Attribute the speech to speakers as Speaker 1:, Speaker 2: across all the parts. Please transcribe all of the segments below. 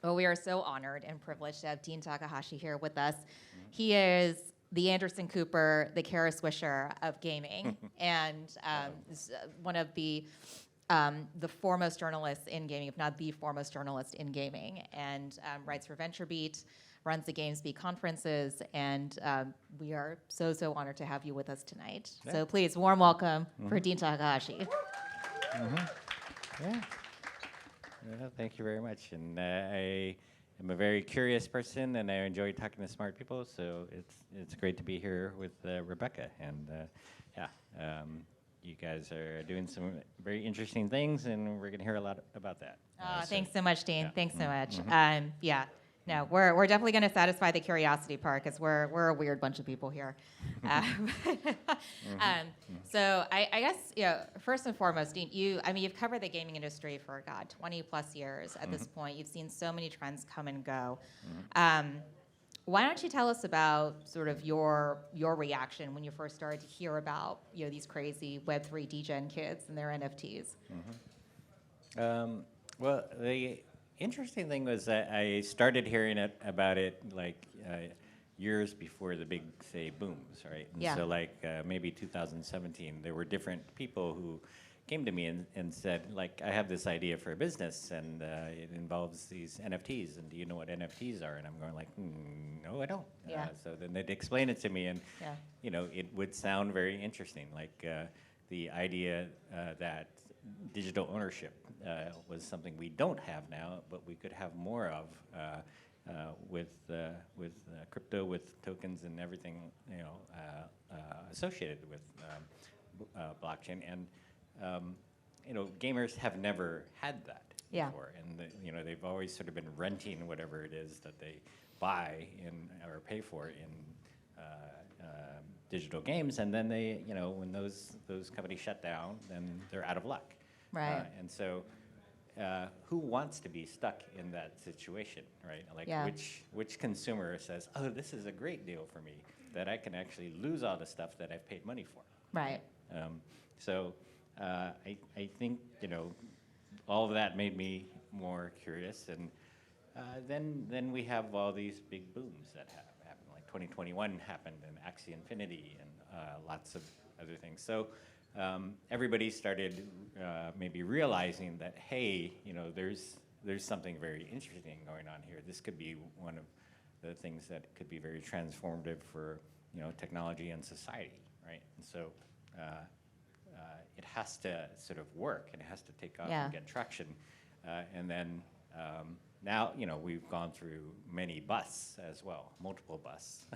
Speaker 1: Well, we are so honored and privileged to have Dean Takahashi here with us. He is the Anderson Cooper, the Kara Swisher of gaming, and is one of the foremost journalists in gaming, if not the foremost journalist in gaming, and writes for VentureBeat, runs the GamesBeat conferences, and we are so honored to have you with us tonight.
Speaker 2: Yeah.
Speaker 1: So please, warm welcome for Dean Takahashi.
Speaker 2: Yeah. Well, thank you very much. And I am a very curious person, and I enjoy talking to smart people. So it's great to be here with Rebecca. And you guys are doing some very interesting things, and we're going to hear a lot about that.
Speaker 1: Thanks so much, Dean.
Speaker 2: Yeah.
Speaker 1: Thanks so much.
Speaker 2: Mm-hmm.
Speaker 1: No, we're definitely going to satisfy the curiosity part because we're a weird bunch of people here. So I guess first and foremost, Dean, you've covered the gaming industry for 20 plus years at this point. You've seen so many trends come and go. Why don't you tell us about sort of your reaction when you first started to hear about these crazy Web3 degen kids and their NFTs?
Speaker 2: Well, the interesting thing was that I started hearing about it like years before the big, say, booms, right? And
Speaker 1: Yeah.
Speaker 2: so maybe 2017, there were different people who came to me and said, like, I have this idea for a business, and it involves these NFTs, and do you know what NFTs are? And I'm going like, no, I don't.
Speaker 1: Yeah.
Speaker 2: So then they'd explain it to me, and
Speaker 1: Yeah.
Speaker 2: it would sound very interesting, like the idea that digital ownership was something we don't have now, but we could have more of with crypto, with tokens, and everything associated with blockchain. And gamers have never had that before, and they've always sort of been renting whatever it is that they buy or pay for in digital games, and then they, when those companies shut down, then they're out of luck.
Speaker 1: Right.
Speaker 2: And so, who wants to be stuck in that situation, right? Like, which consumer says, "Oh, this is a great deal for me that I can actually lose all the stuff that I've paid money for."
Speaker 1: Right.
Speaker 2: So, I think all of that made me more curious, and then we have all these big booms that have happened. Like 2021 happened, and Axie Infinity, and lots of other things. So. Everybody started maybe realizing that, hey, there's something very interesting going on here. This could be one of the things that could be very transformative for technology and society, right? And so it has to sort of work, and it has to take off and get traction. And then now we've gone through many busts as well, multiple busts,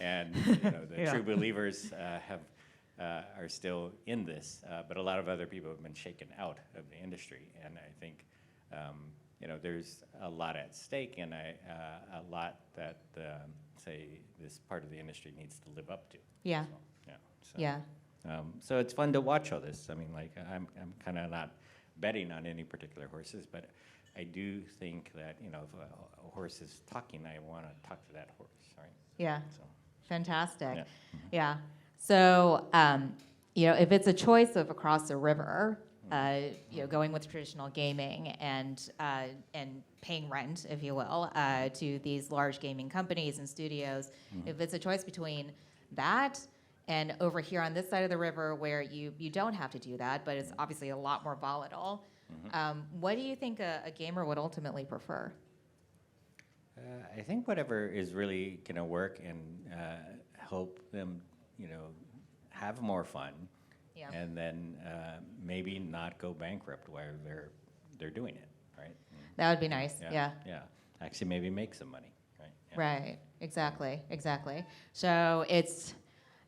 Speaker 2: and the true believers are still in this, but a lot of other people have been shaken out of the industry, and I think there's a lot at stake, and a lot that say this part of the industry needs to live up to.
Speaker 1: Yeah.
Speaker 2: So it's fun to watch all this. I mean, like I'm kind of not betting on any particular horses, but I do think that if a horse is talking, I want to talk to that horse, right?
Speaker 1: Yeah.
Speaker 2: So.
Speaker 1: Fantastic.
Speaker 2: Yeah.
Speaker 1: So, if it's a choice of across a river, going with traditional gaming and paying rent, if you will, to these large gaming companies and studios, if it's a choice between that and over here on this side of the river where you don't have to do that, but it's obviously a lot more volatile, what do you think a gamer would ultimately prefer?
Speaker 2: I think whatever is really going to work and help them have more fun, and then maybe not go bankrupt while they're doing it, right?
Speaker 1: That would be nice. Yeah.
Speaker 2: Actually, maybe make some money, right? Yeah.
Speaker 1: Right. Exactly. So it's,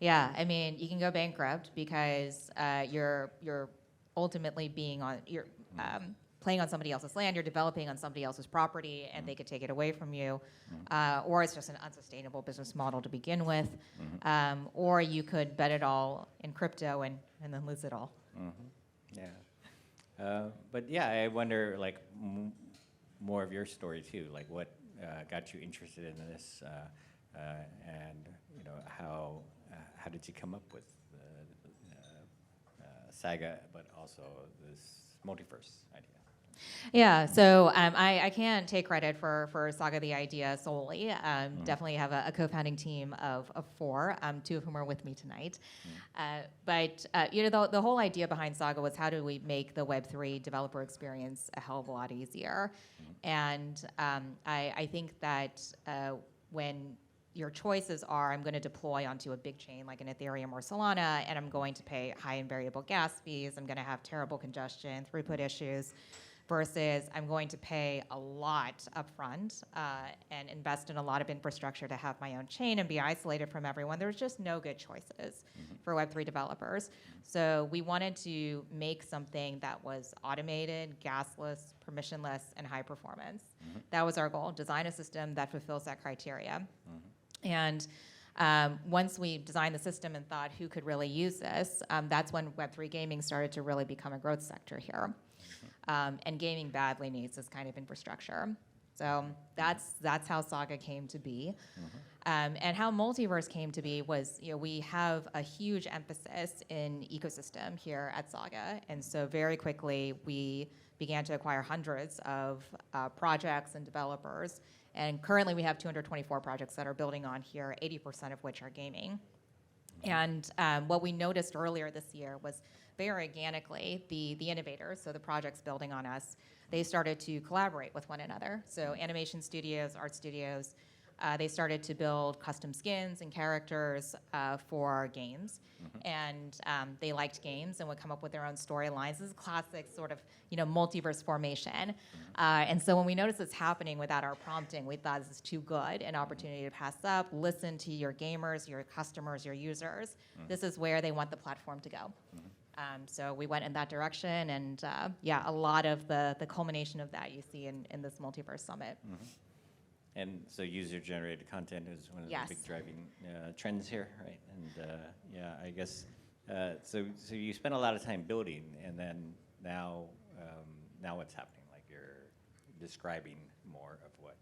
Speaker 1: I mean, you can go bankrupt because you're ultimately playing on somebody else's land, you're developing on somebody else's property, and they could take it away from you, or it's just an unsustainable business model to begin with, or you could bet it all in crypto and then lose it all.
Speaker 2: But I wonder, like, more of your story too. Like, what got you interested in this, and how did you come up with Saga, but also this multiverse idea?
Speaker 1: Yeah, so I can't take credit for Saga the idea solely. Definitely have a co-founding team of four, two of whom are with me tonight. But the whole idea behind Saga was how do we make the Web3 developer experience a hell of a lot easier. And I think that when your choices are, I'm going to deploy onto a big chain like an Ethereum or Solana, and I'm going to pay high and variable gas fees, I'm going to have terrible congestion, throughput issues, versus I'm going to pay a lot upfront and invest in a lot of infrastructure to have my own chain and be isolated from everyone. There's just no good choices for Web3 developers. So we wanted to make something that was automated, gasless, permissionless, and high performance. That was our goal, design a system that fulfills that criteria. And once we designed the system and thought who could really use this, that's when Web3 gaming started to really become a growth sector here. And gaming badly needs this kind of infrastructure. So that's how Saga came to be. And how Multiverse came to be was, we have a huge emphasis in ecosystem here at Saga. And so very quickly, we began to acquire hundreds of projects and developers. And currently, we have 224 projects that are building on here, 80% of which are gaming. And what we noticed earlier this year was very organically, the innovators, so the projects building on us, they started to collaborate with one another. So animation studios, art studios, they started to build custom skins and characters for games. And they liked games and would come up with their own storylines. This is classic sort of, multiverse formation. And so when we noticed this happening without our prompting, we thought this is too good, an opportunity to pass up, listen to your gamers, your customers, your users. This is where they want the platform to go. So we went in that direction, and a lot of the culmination of that you see in this Multiverse Summit.
Speaker 2: And so user-generated content is one of the big driving trends here, right? And I guess, so you spent a lot of time building, and then now what's happening? Like you're describing more of what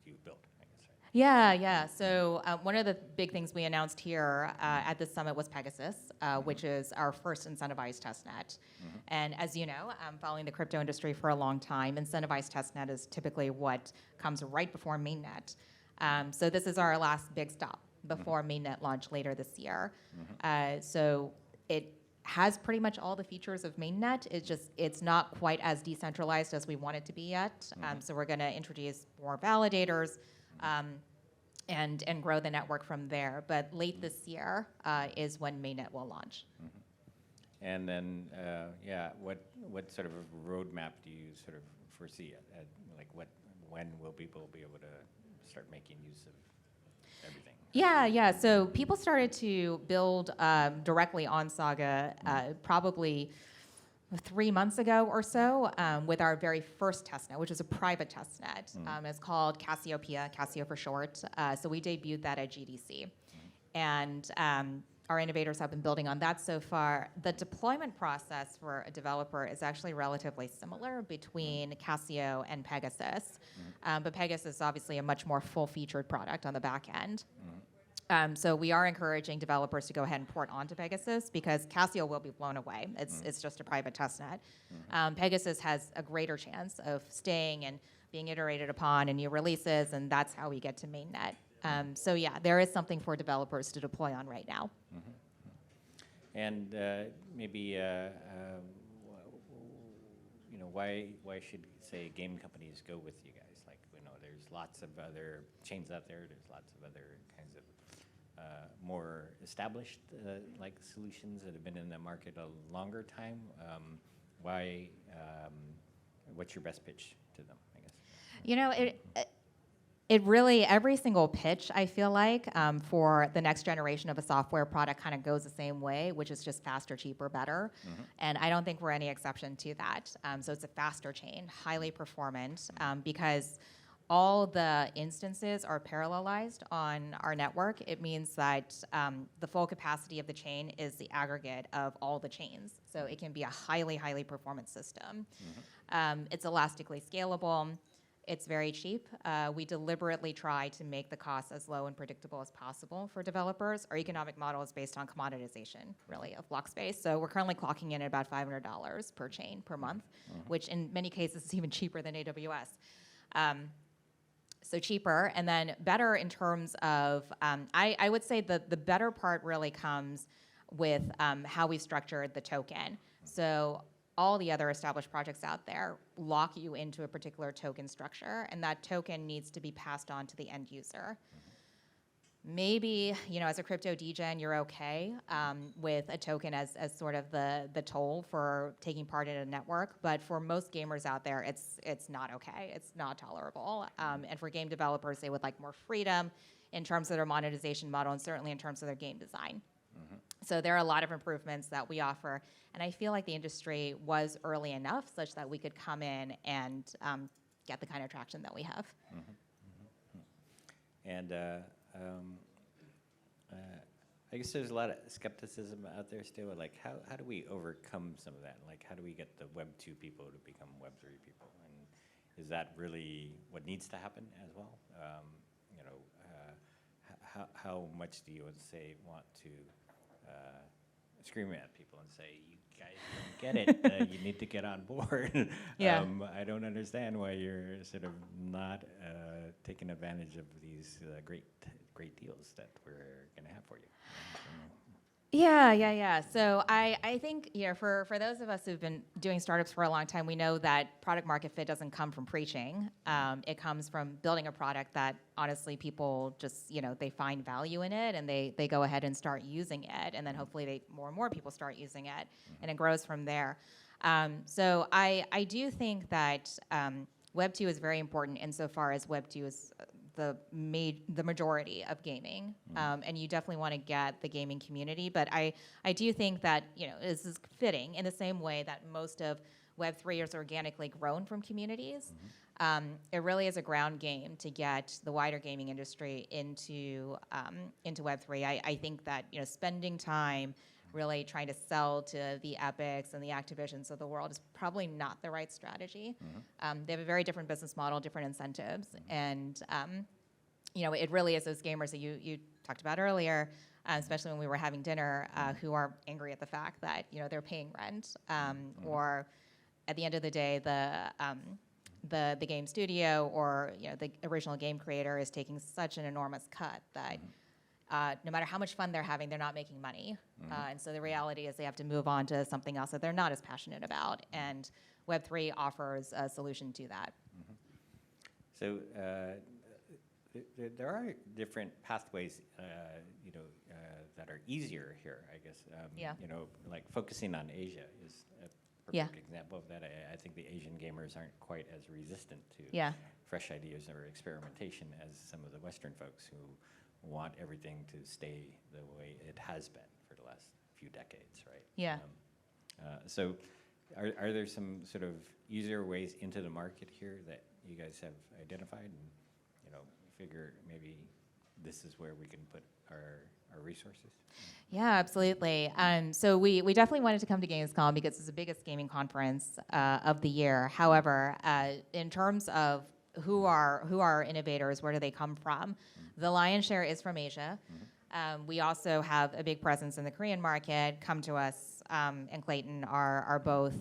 Speaker 2: you built, I guess, right?
Speaker 1: Yeah. So one of the big things we announced here at this summit was Pegasus, which is our first incentivized testnet. And as you know, following the crypto industry for a long time, incentivized testnet is typically what comes right before mainnet. So this is our last big stop before mainnet launch later this year. So it has pretty much all the features of mainnet. It's not quite as decentralized as we want it to be yet. So we're going to introduce more validators. And grow the network from there. But late this year is when mainnet will launch.
Speaker 2: And then, what sort of a roadmap do you sort of foresee? Like when will people be able to start making use of everything?
Speaker 1: Yeah. So people started to build directly on Saga probably 3 months ago or so with our very first testnet, which is a private testnet. It's called Cassiopeia, Cassio for short. So we debuted that at GDC. And our innovators have been building on that so far. The deployment process for a developer is actually relatively similar between Cassio and Pegasus. But Pegasus is obviously a much more full-featured product on the back end. So we are encouraging developers to go ahead and port onto Pegasus because Cassio will be blown away. It's just a private testnet. Pegasus has a greater chance of staying and being iterated upon in new releases, and that's how we get to mainnet. So there is something for developers to deploy on right now.
Speaker 2: And maybe why should, say, game companies go with you guys? Like, there's lots of other chains out there. There's lots of other kinds of more established like solutions that have been in the market a longer time. Why? What's your best pitch to them, I guess?
Speaker 1: It really, every single pitch, I feel like, for the next generation of a software product kind of goes the same way, which is just faster, cheaper, better. And I don't think we're any exception to that. So it's a faster chain, highly performant, because all the instances are parallelized on our network. It means that the full capacity of the chain is the aggregate of all the chains. So it can be a highly, highly performant system. It's elastically scalable. It's very cheap. We deliberately try to make the costs as low and predictable as possible for developers. Our economic model is based on commoditization, really, of block space. So we're currently clocking in at about $500 per chain per month, which in many cases is even cheaper than AWS. So cheaper, and then better in terms of, I would say the better part really comes with how we structured the token. So all the other established projects out there lock you into a particular token structure, and that token needs to be passed on to the end user. Maybe, as a crypto degen, you're okay with a token as sort of the toll for taking part in a network, but for most gamers out there, it's not okay. It's not tolerable. And for game developers, they would like more freedom in terms of their monetization model and certainly in terms of their game design. So there are a lot of improvements that we offer, and I feel like the industry was early enough such that we could come in and get the kind of traction that we have.
Speaker 2: And I guess there's a lot of skepticism out there still. Like, how do we overcome some of that? Like, how do we get the Web 2 people to become Web 3 people? And is that really what needs to happen as well? How much do you want to scream at people and say, you guys don't get it, you need to get on board?
Speaker 1: Yeah.
Speaker 2: I don't understand why you're sort of not taking advantage of these great deals that we're going to have for you.
Speaker 1: Yeah. So I think, for those of us who've been doing startups for a long time, we know that product market fit doesn't come from preaching. It comes from building a product that honestly people just, they find value in it and they go ahead and start using it. And then hopefully more and more people start using it and it grows from there. So I do think that Web 2 is very important insofar as Web 2 is the majority of gaming, and you definitely want to get the gaming community. But I do think that this is fitting in the same way that most of Web3 is organically grown from communities. It really is a ground game to get the wider gaming industry into Web3. I think that spending time really trying to sell to the Epics and the Activisions of the world is probably not the right strategy. They have a very different business model, different incentives, and it really is those gamers that you talked about earlier, especially when we were having dinner, who are angry at the fact that they're paying rent, or at the end of the day, the game studio or the original game creator is taking such an enormous cut that. No matter how much fun they're having, they're not making money. And so the reality is they have to move on to something else that they're not as passionate about. And Web3 offers a solution to that.
Speaker 2: So there are different pathways, that are easier here, I guess. Like focusing on Asia is a perfect example of that. I think the Asian gamers aren't quite as resistant to fresh ideas or experimentation as some of the Western folks who want everything to stay the way it has been for the last few decades, right?
Speaker 1: Yeah.
Speaker 2: So are there some sort of easier ways into the market here that you guys have identified and, figure maybe this is where we can put our resources?
Speaker 1: Yeah, absolutely. So we definitely wanted to come to Gamescom because it's the biggest gaming conference of the year. However, in terms of who are innovators, where do they come from? The lion's share is from Asia. We also have a big presence in the Korean market. Come to Us and Clayton are both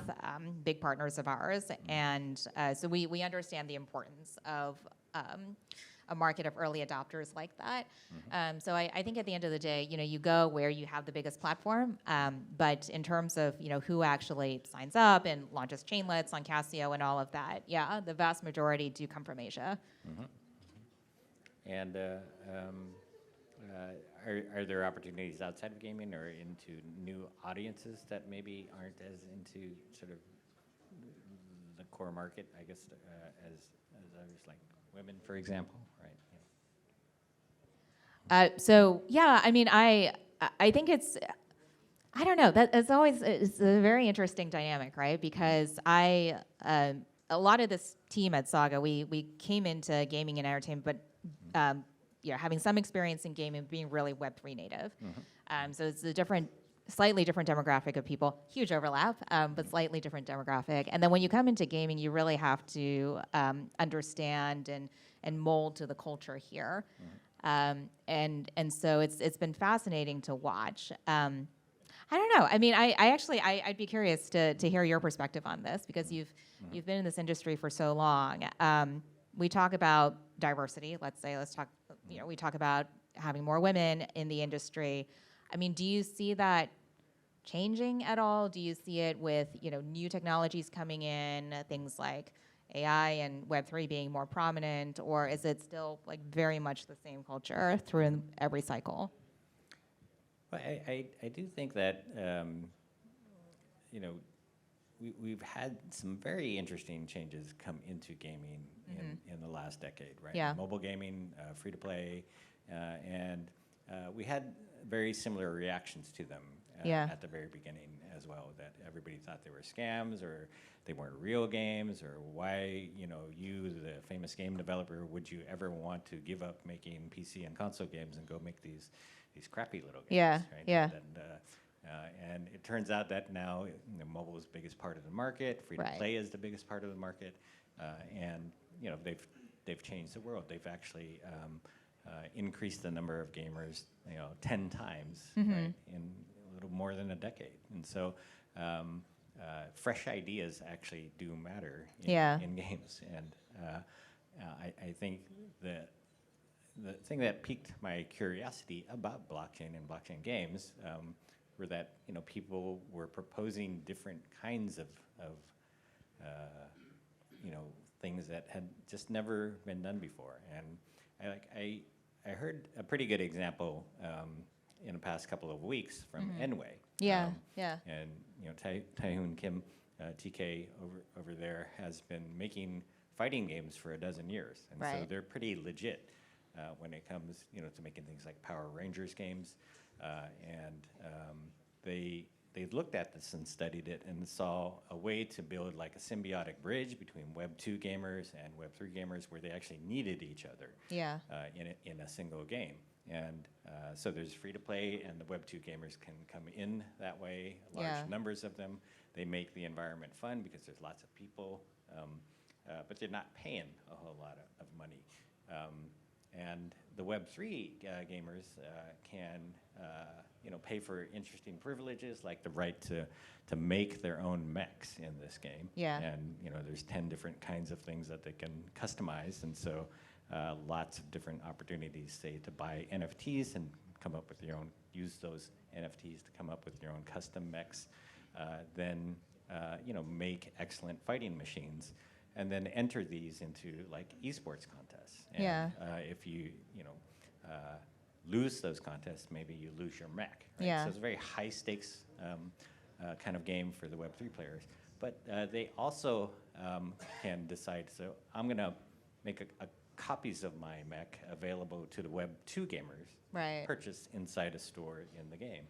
Speaker 1: big partners of ours. And so we understand the importance of a market of early adopters like that. So I think at the end of the day, you go where you have the biggest platform. But in terms of, who actually signs up and launches chainlets on Casio and all of that, the vast majority do come from Asia.
Speaker 2: And are there opportunities outside of gaming or into new audiences that maybe aren't as into sort of the core market, I guess, as others, like women, for example, right?
Speaker 1: I think I don't know. It's a very interesting dynamic, right? Because a lot of this team at Saga, we came into gaming and entertainment, but having some experience in gaming, being really Web3 native. So it's a different slightly different demographic of people, huge overlap, but slightly different demographic. And then when you come into gaming, you really have to understand and mold to the culture here. And so it's been fascinating to watch. I don't know. I mean, I'd be curious to hear your perspective on this because you've been in this industry for so long. We talk about diversity. Let's talk. We talk about having more women in the industry. I mean, do you see that changing at all? Do you see it with new technologies coming in, things like AI and Web3 being more prominent, or is it still like very much the same culture through every cycle?
Speaker 2: Well, I do think that we've had some very interesting changes come into gaming in the last decade, right?
Speaker 1: Yeah.
Speaker 2: Mobile gaming, free to play, and we had very similar reactions to them at the very beginning as well. That everybody thought they were scams or they weren't real games, or why you, the famous game developer, would you ever want to give up making PC and console games and go make these crappy little games, right?
Speaker 1: Yeah.
Speaker 2: And it turns out that now mobile is the biggest part of the market. Free to play is the biggest part of the market, and they've changed the world. They've actually increased the number of gamers 10 times right, in a little more than a decade. And so fresh ideas actually do matter in games. And I think that the thing that piqued my curiosity about blockchain and blockchain games were that people were proposing different kinds of things that had just never been done before. And I heard a pretty good example in the past couple of weeks from Enway. And Taehoon Kim, TK over there, has been making fighting games for 12 years, and so they're pretty legit when it comes to making things like Power Rangers games. And they looked at this and studied it and saw a way to build like a symbiotic bridge between Web 2 gamers and Web 3 gamers, where they actually needed each other in a single game. And so there's free to play, and the Web 2 gamers can come in that way, large numbers of them. They make the environment fun because there's lots of people, but they're not paying a whole lot of money. And the Web3 gamers can pay for interesting privileges, like the right to make their own mechs in this game. And there's 10 different kinds of things that they can customize, and so lots of different opportunities, say, to buy NFTs and come up with your own, use those NFTs to come up with your own custom mechs, then make excellent fighting machines, and then enter these into like esports contests. And if you lose those contests, maybe you lose your mech. Right? So it's a very high stakes kind of game for the Web3 players. But they also can decide, so I'm going to make a copies of my mech available to the Web 2 gamers, purchased inside a store in the game.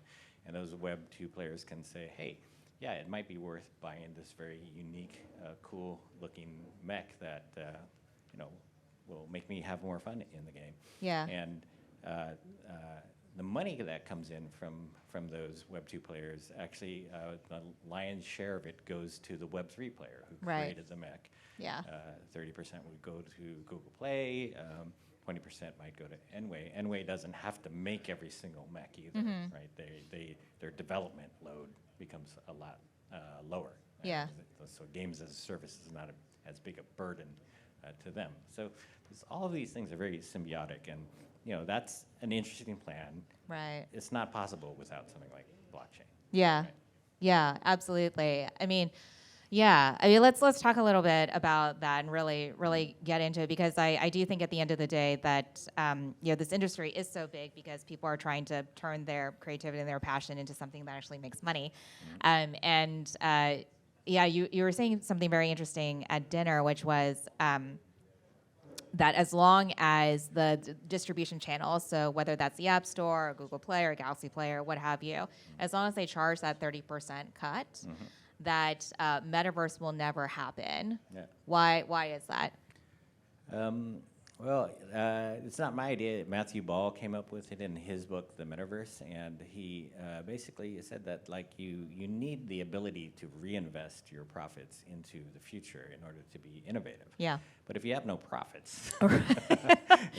Speaker 2: And those Web 2 players can say, hey, yeah, it might be worth buying this very unique, cool-looking mech that will make me have more fun in the game. And the money that comes in from those Web 2 players, actually, the lion's share of it goes to the Web 3 player who created the mech. 30% would go to Google Play. 20% might go to Enway. Enway doesn't have to make every single mech either, right? Their development load becomes a lot lower. So games as a service is not as big a burden to them. So all of these things are very symbiotic, and that's an interesting plan. It's not possible without something like blockchain.
Speaker 1: Yeah, absolutely. I mean, let's talk a little bit about that and really get into it, because I do think at the end of the day that this industry is so big because people are trying to turn their creativity and their passion into something that actually makes money. You were saying something very interesting at dinner, which was that as long as the distribution channels, so whether that's the App Store or Google Play or Galaxy Play or what have you, as long as they charge that 30% cut, that metaverse will never happen. Why is that?
Speaker 2: Well, it's not my idea. Matthew Ball came up with it in his book, The Metaverse, and he basically said that like you need the ability to reinvest your profits into the future in order to be innovative.
Speaker 1: Yeah.
Speaker 2: But if you have no profits, and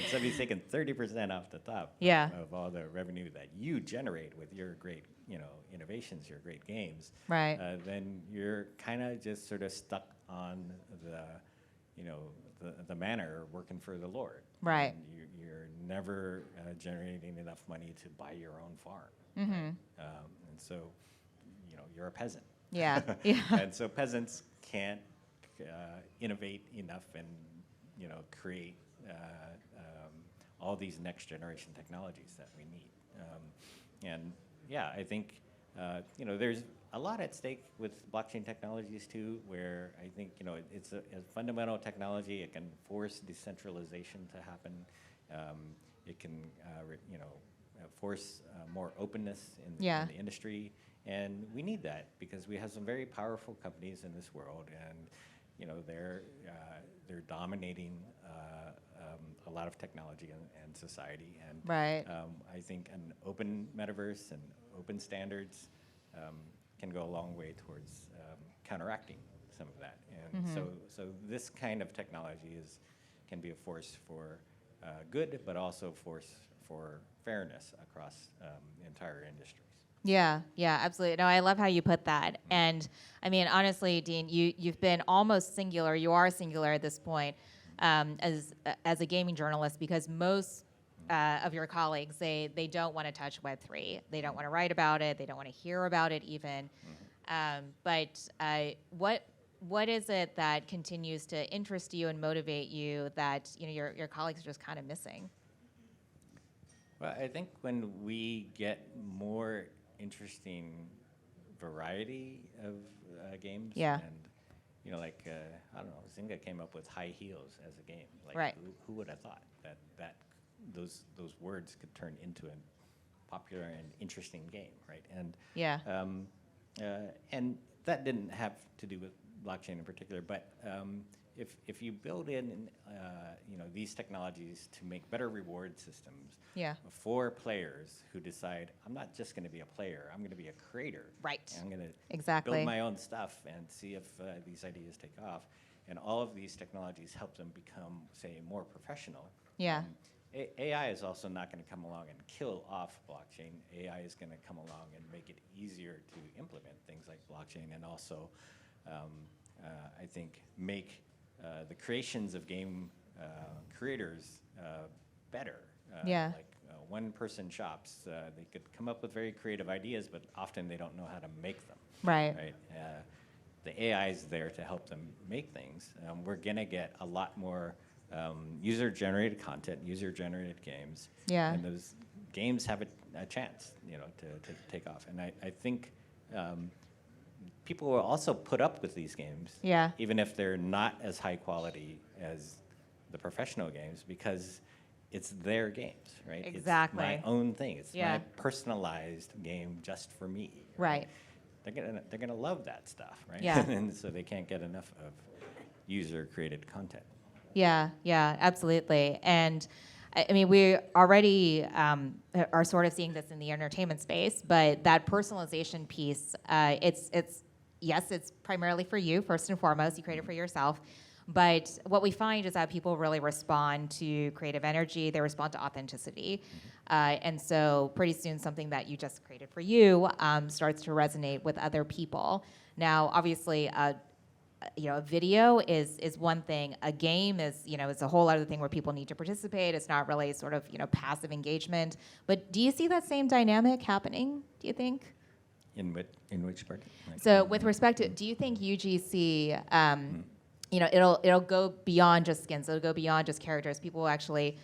Speaker 2: somebody's taking 30% off the top
Speaker 1: Yeah.
Speaker 2: of all the revenue that you generate with your great, innovations, your great games,
Speaker 1: Right.
Speaker 2: then you're kind of just sort of stuck on the, the manor working for the Lord.
Speaker 1: Right.
Speaker 2: And you're never generating enough money to buy your own farm.
Speaker 1: Mm-hmm.
Speaker 2: And so, you're a peasant.
Speaker 1: Yeah. Yeah.
Speaker 2: And so peasants can't innovate enough and, create all these next generation technologies that we need. And yeah, I think, there's a lot at stake with blockchain technologies too, where I think, it's a fundamental technology. It can force decentralization to happen. It can, force more openness in the industry. And we need that because we have some very powerful companies in this world, and they're dominating a lot of technology and society. And
Speaker 1: Right.
Speaker 2: I think an open metaverse and open standards can go a long way towards counteracting some of that. And so this kind of technology can be a force for good, but also a force for fairness across entire industries.
Speaker 1: Yeah, yeah, absolutely. No, I love how you put that. And I mean, honestly, Dean, you've been almost singular. You are singular at this point as a gaming journalist, because most of your colleagues, they don't want to touch Web3. They don't want to write about it. They don't want to hear about it even. But what is it that continues to interest you and motivate you that your colleagues are just kind of missing?
Speaker 2: Well, I think when we get more interesting variety of games,
Speaker 1: Yeah.
Speaker 2: and like I don't know, Zynga came up with high heels as a game. Like,
Speaker 1: Right.
Speaker 2: who would have thought that those words could turn into a popular and interesting game, right? And
Speaker 1: Yeah.
Speaker 2: and that didn't have to do with blockchain in particular, but if you build in these technologies to make better reward systems
Speaker 1: Yeah.
Speaker 2: for players who decide, I'm not just going to be a player, I'm going to be a creator.
Speaker 1: Right.
Speaker 2: And I'm going to
Speaker 1: Exactly.
Speaker 2: build my own stuff and see if these ideas take off. And all of these technologies help them become, say, more professional.
Speaker 1: Yeah.
Speaker 2: AI is also not going to come along and kill off blockchain. AI is going to come along and make it easier to implement things like blockchain, and also, I think, make the creations of game creators better.
Speaker 1: Yeah.
Speaker 2: Like one-person shops, they could come up with very creative ideas, but often they don't know how to make them.
Speaker 1: Right.
Speaker 2: Right. The AI is there to help them make things. We're gonna get a lot more user-generated content, user-generated games.
Speaker 1: Yeah.
Speaker 2: And those games have a chance, to take off. And I think people will also put up with these games,
Speaker 1: Yeah.
Speaker 2: even if they're not as high quality as the professional games, because it's their games, right?
Speaker 1: Exactly.
Speaker 2: It's my own thing. It's
Speaker 1: Yeah.
Speaker 2: my personalized game just for me.
Speaker 1: Right.
Speaker 2: They're gonna love that stuff, right?
Speaker 1: Yeah.
Speaker 2: And so they can't get enough of user-created content.
Speaker 1: Yeah, yeah, absolutely. And I mean, we already are sort of seeing this in the entertainment space, but that personalization piece, it's primarily for you, first and foremost. You create it for yourself. But what we find is that people really respond to creative energy. They respond to authenticity. And so pretty soon something that you just created for you starts to resonate with other people. Now, obviously, a video is one thing. A game is a whole other thing where people need to participate. It's not really sort of passive engagement. But do you see that same dynamic happening, do you think?
Speaker 2: In which part? Like,
Speaker 1: So with respect to, do you think UGC, it'll go beyond just skins. It'll go beyond just characters. People will actually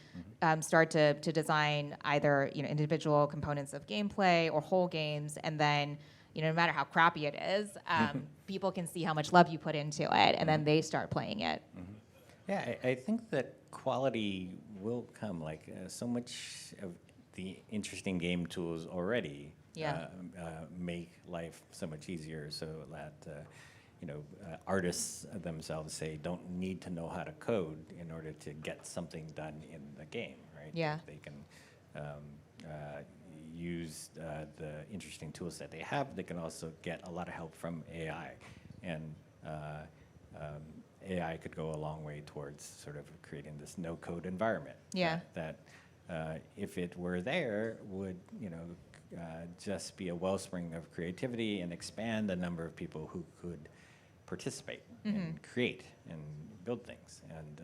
Speaker 1: start to design either individual components of gameplay or whole games, and then no matter how crappy it is, people can see how much love you put into it, and then they start playing it.
Speaker 2: Yeah, I think that quality will come. Like so much of the interesting game tools already
Speaker 1: Yeah.
Speaker 2: make life so much easier. So that artists themselves say don't need to know how to code in order to get something done in the game, right?
Speaker 1: Yeah.
Speaker 2: They can use the interesting tools that they have. They can also get a lot of help from AI, and AI could go a long way towards sort of creating this no-code environment.
Speaker 1: Yeah.
Speaker 2: That if it were there, would just be a wellspring of creativity and expand the number of people who could participate and create and build things. And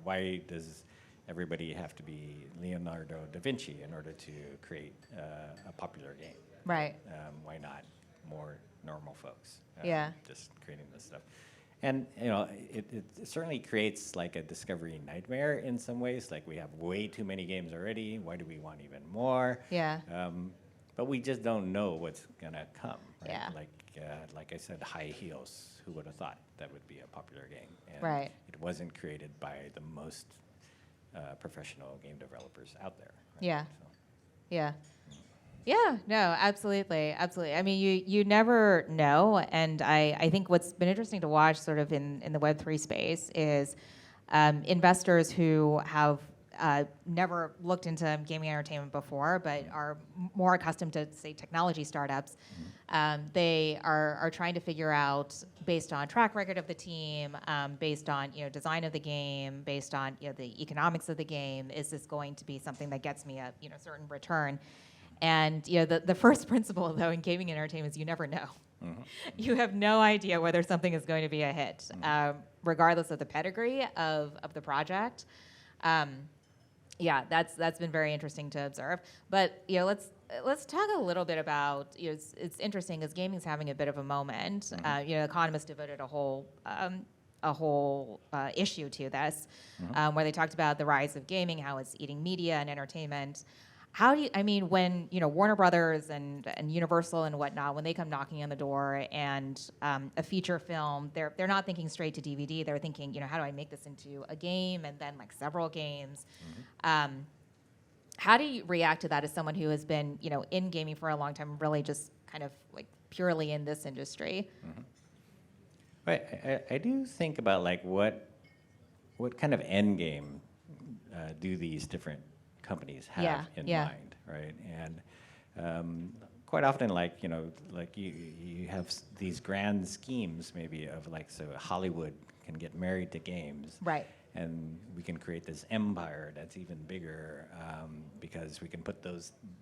Speaker 2: why does everybody have to be Leonardo da Vinci in order to create a popular game?
Speaker 1: Right.
Speaker 2: Why not more normal folks?
Speaker 1: Yeah.
Speaker 2: Just creating this stuff. And it certainly creates like a discovery nightmare in some ways. Like we have way too many games already. Why do we want even more?
Speaker 1: Yeah.
Speaker 2: But we just don't know what's gonna come. Right?
Speaker 1: Yeah.
Speaker 2: Like I said, High Heels. Who would have thought that would be a popular game? And
Speaker 1: Right.
Speaker 2: it wasn't created by the most professional game developers out there. Right?
Speaker 1: Yeah.
Speaker 2: So.
Speaker 1: Yeah. Yeah, no, absolutely, absolutely. I mean, you never know, and I think what's been interesting to watch sort of in the Web3 space is investors who have never looked into gaming entertainment before, but are more accustomed to, say, technology startups. They are trying to figure out, based on track record of the team, based on design of the game, based on the economics of the game, is this going to be something that gets me a certain return? And the first principle, though, in gaming and entertainment is you never know. You have no idea whether something is going to be a hit, regardless of the pedigree of the project. Yeah, that's been very interesting to observe. But let's talk a little bit about it's interesting because gaming's having a bit of a moment. Economists devoted a whole issue to this, where they talked about the rise of gaming, how it's eating media and entertainment. How do you, I mean, when Warner Brothers and Universal and whatnot, when they come knocking on the door and a feature film, they're not thinking straight to DVD. They're thinking, how do I make this into a game and then like several games? How do you react to that as someone who has been in gaming for a long time, really just kind of like purely in this industry?
Speaker 2: Right. I do think about like what kind of end game do these different companies have in mind, right? And quite often, like you have these grand schemes, maybe of like, so Hollywood can get married to games,
Speaker 1: right?
Speaker 2: And we can create this empire that's even bigger because we can put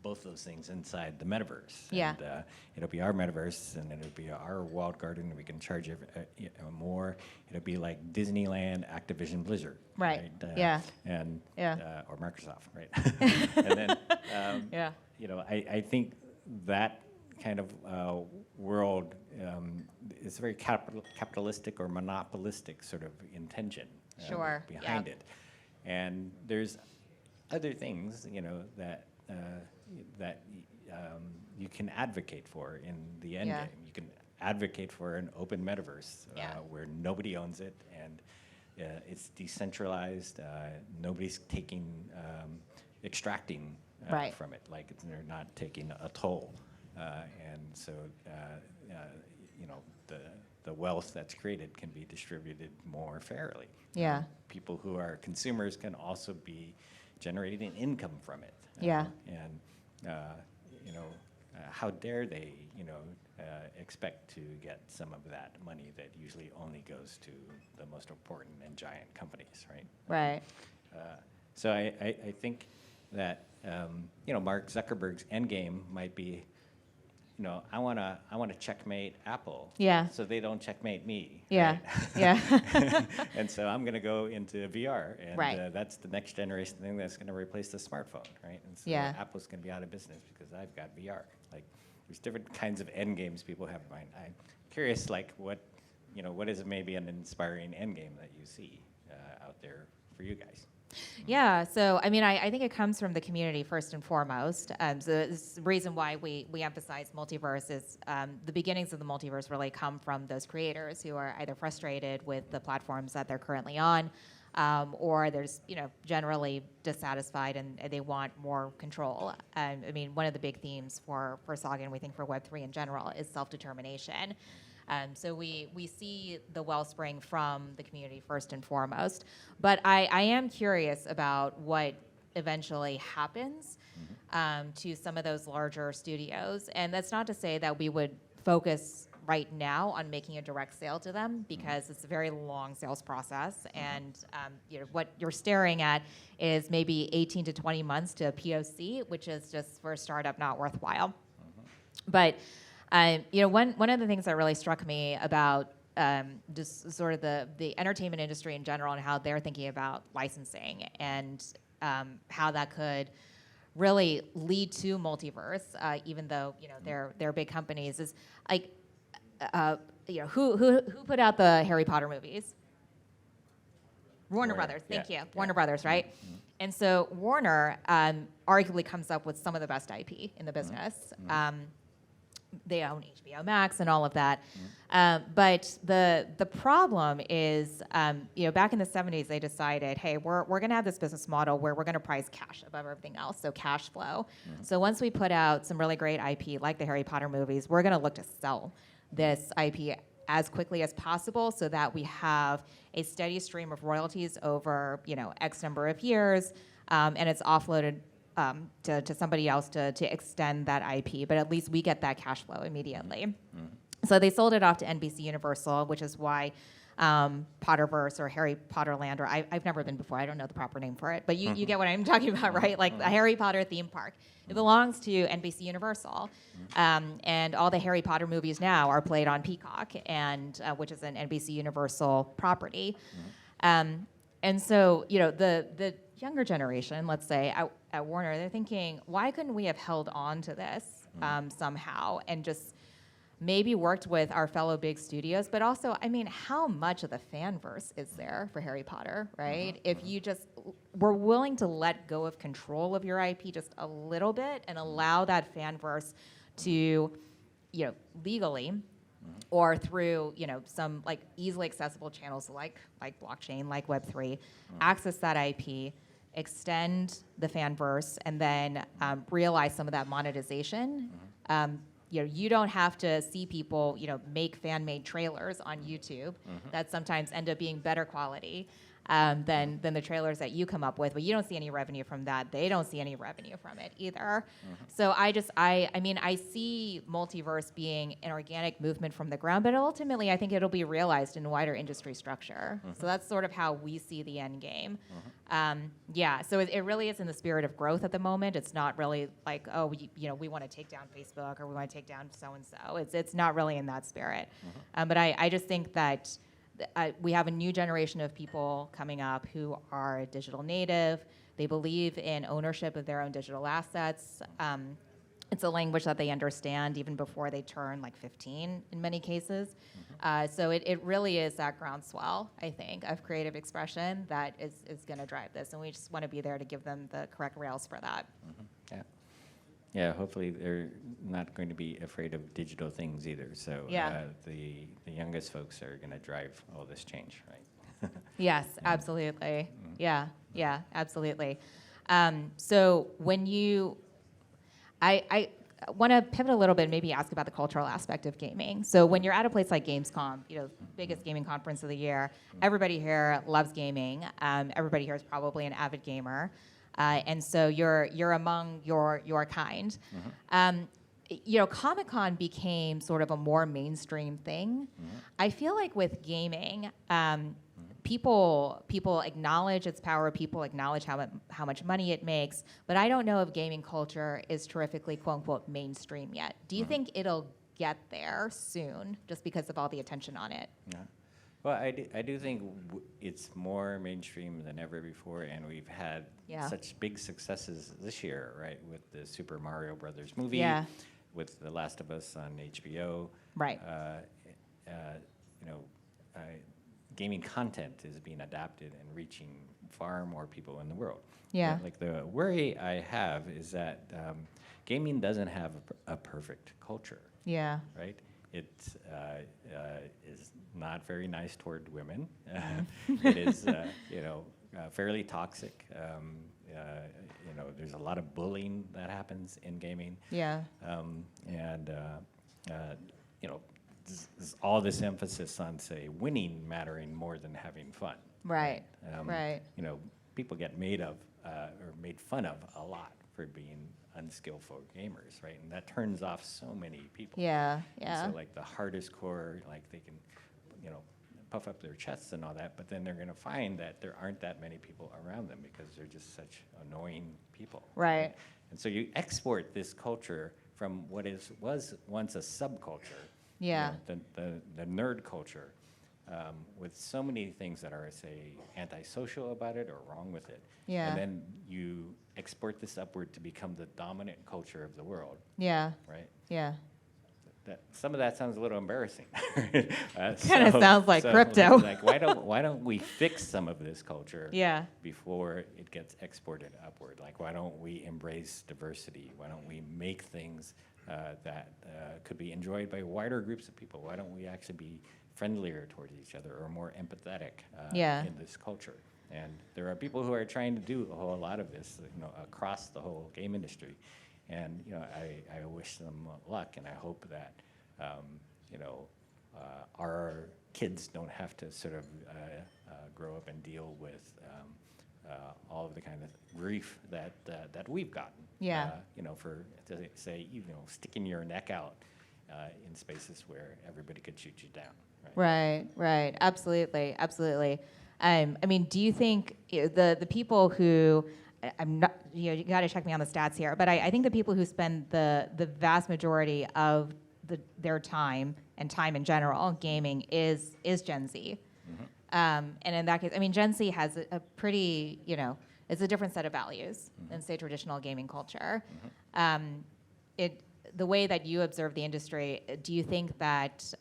Speaker 2: both those things inside the metaverse.
Speaker 1: Yeah.
Speaker 2: And it'll be our metaverse, and it'll be our walled garden. And we can charge more. It'll be like Disneyland, Activision, Blizzard.
Speaker 1: Right.
Speaker 2: Yeah. And or Microsoft, right? And then I think that kind of world is very capitalistic or monopolistic sort of intention. Behind it, and there's other things that you can advocate for in the end game. You can advocate for an open metaverse where nobody owns it and it's decentralized. Nobody's extracting from it. Like they're not taking a toll, and so the wealth that's created can be distributed more fairly.
Speaker 1: Yeah.
Speaker 2: People who are consumers can also be generating income from it. How dare they, expect to get some of that money that usually only goes to the most important and giant companies, right?
Speaker 1: Right.
Speaker 2: So I think that Mark Zuckerberg's endgame might be, I want to checkmate Apple.
Speaker 1: Yeah.
Speaker 2: So they don't checkmate me.
Speaker 1: Yeah.
Speaker 2: Right?
Speaker 1: Yeah.
Speaker 2: And so I'm going to go into VR, and that's the next generation thing that's going to replace the smartphone, right? And so Apple's going to be out of business because I've got VR. Like, there's different kinds of end games people have in mind. I'm curious, like, what is maybe an inspiring end game that you see out there for you guys?
Speaker 1: Yeah, so I mean, I think it comes from the community first and foremost. So this is the reason why we emphasize multiverse is the beginnings of the multiverse really come from those creators who are either frustrated with the platforms that they're currently on, or there's generally dissatisfied and they want more control. I mean, one of the big themes for Saga and we think for Web3 in general is self-determination. So we see the wellspring from the community first and foremost. But I am curious about what eventually happens to some of those larger studios. And that's not to say that we would focus right now on making a direct sale to them, because it's a very long sales process. And what you're staring at is maybe 18 to 20 months to a POC, which is just for a startup not worthwhile. But one of the things that really struck me about just sort of the entertainment industry in general and how they're thinking about licensing and how that could really lead to multiverse, even though they're big companies, is like who put out the Harry Potter movies? Warner Brothers. Thank you. Warner Brothers, right? And so Warner arguably comes up with some of the best IP in the business. They own HBO Max and all of that. But the problem is, back in the 70s, they decided, hey, we're going to have this business model where we're going to price cash above everything else, so cash flow. So once we put out some really great IP, like the Harry Potter movies, we're going to look to sell this IP as quickly as possible so that we have a steady stream of royalties over, X number of years, and it's offloaded to somebody else to extend that IP, but at least we get that cash flow immediately. So they sold it off to NBC Universal, which is why Potterverse or Harry Potter Land, or I've never been before, I don't know the proper name for it, but you get what I'm talking about, right? Like the Harry Potter theme park. It belongs to NBC Universal, and all the Harry Potter movies now are played on Peacock, and which is an NBC Universal property. And so, the younger generation, let's say, at Warner, they're thinking, why couldn't we have held on to this somehow and just maybe worked with our fellow big studios? But also, how much of the fanverse is there for Harry Potter, right? If you just were willing to let go of control of your IP just a little bit and allow that fanverse to, legally or through some like easily accessible channels like blockchain, like Web3, access that IP, extend the fanverse, and then realize some of that monetization. You don't have to see people make fan-made trailers on YouTube that sometimes end up being better quality than the trailers that you come up with, but you don't see any revenue from that. They don't see any revenue from it either. So I see multiverse being an organic movement from the ground, but ultimately I think it'll be realized in wider industry structure. So that's sort of how we see the end game. So it really is in the spirit of growth at the moment. It's not really like, oh, we want to take down Facebook or we want to take down so-and-so. It's not really in that spirit. But I just think that we have a new generation of people coming up who are digital native. They believe in ownership of their own digital assets. It's a language that they understand even before they turn like 15 in many cases. So it really is that groundswell, I think, of creative expression that is going to drive this. And we just want to be there to give them the correct rails for that.
Speaker 2: Yeah, hopefully they're not going to be afraid of digital things either. So the youngest folks are going to drive all this change, right?
Speaker 1: Yes, absolutely. Yeah, absolutely. So when I want to pivot a little bit and maybe ask about the cultural aspect of gaming. So when you're at a place like Gamescom, biggest gaming conference of the year, everybody here loves gaming. Everybody here is probably an avid gamer. And so you're among your kind. Comic-Con became sort of a more mainstream thing. I feel like with gaming, people acknowledge its power, people acknowledge how much money it makes, but I don't know if gaming culture is terrifically quote unquote mainstream yet. Do you think it'll get there soon just because of all the attention on it?
Speaker 2: Yeah. Well, I do think it's more mainstream than ever before, and we've had such big successes this year, right? With the Super Mario Brothers movie, with The Last of Us on HBO.
Speaker 1: Right.
Speaker 2: Gaming content is being adapted and reaching far more people in the world.
Speaker 1: Yeah.
Speaker 2: Like the worry I have is that gaming doesn't have a perfect culture.
Speaker 1: Yeah.
Speaker 2: Right. It is not very nice toward women. It is, fairly toxic. There's a lot of bullying that happens in gaming.
Speaker 1: Yeah.
Speaker 2: all this emphasis on, say, winning mattering more than having fun.
Speaker 1: Right. Right.
Speaker 2: You know, people get made fun of a lot for being unskillful gamers, right? And that turns off so many people.
Speaker 1: Yeah.
Speaker 2: And
Speaker 1: Yeah.
Speaker 2: so like the hardest core, like they can, you know, puff up their chests and all that, but then they're going to find that there aren't that many people around them because they're just such annoying people.
Speaker 1: Right.
Speaker 2: And so you export this culture from what was once a subculture.
Speaker 1: Yeah.
Speaker 2: You know, the nerd culture, with so many things that are, say, antisocial about it or wrong with it.
Speaker 1: Yeah.
Speaker 2: And then you export this upward to become the dominant culture of the world,
Speaker 1: Yeah.
Speaker 2: right?
Speaker 1: Yeah.
Speaker 2: Some of that sounds a little embarrassing.
Speaker 1: Kinda sounds like crypto.
Speaker 2: Like, why don't we fix some of this culture
Speaker 1: Yeah.
Speaker 2: before it gets exported upward? Like, why don't we embrace diversity? Why don't we make things that could be enjoyed by wider groups of people? Why don't we actually be friendlier towards each other or more empathetic in this culture? And there are people who are trying to do a whole lot of this, you know, across the whole game industry. And you know, I wish them luck, and I hope that you know, our kids don't have to sort of grow up and deal with all of the kind of grief that we've gotten.
Speaker 1: Yeah.
Speaker 2: You know, for to say, you know, sticking your neck out in spaces where everybody could shoot you down.
Speaker 1: Right. Right. Absolutely. Absolutely. I mean, do you think the people who I'm not, you got to check me on the stats here, but I think the people who spend the vast majority of their time and time in general gaming is Gen Z.
Speaker 2: Mm-hmm.
Speaker 1: And in that case, I mean, Gen Z has a pretty, you know, it's a different set of values than, say, traditional gaming culture. The way that you observe the industry, do you think that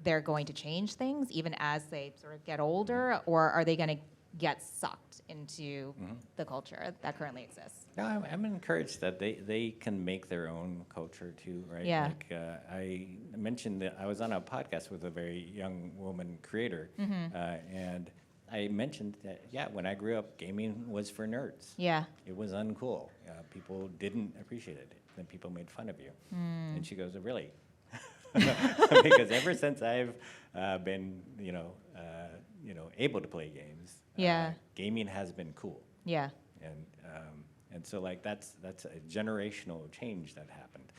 Speaker 1: they're going to change things even as they sort of get older, or are they going to get sucked into the culture that currently exists?
Speaker 2: No, I'm encouraged that they can make their own culture too, right?
Speaker 1: Yeah.
Speaker 2: Like I mentioned that I was on a podcast with a very young woman creator, and I mentioned that, yeah, when I grew up, gaming was for nerds.
Speaker 1: Yeah.
Speaker 2: It was uncool. People didn't appreciate it. Then people made fun of you. And she goes, really? Because ever since I've been, able to play games, gaming has been cool.
Speaker 1: Yeah.
Speaker 2: And so like that's a generational change that happened.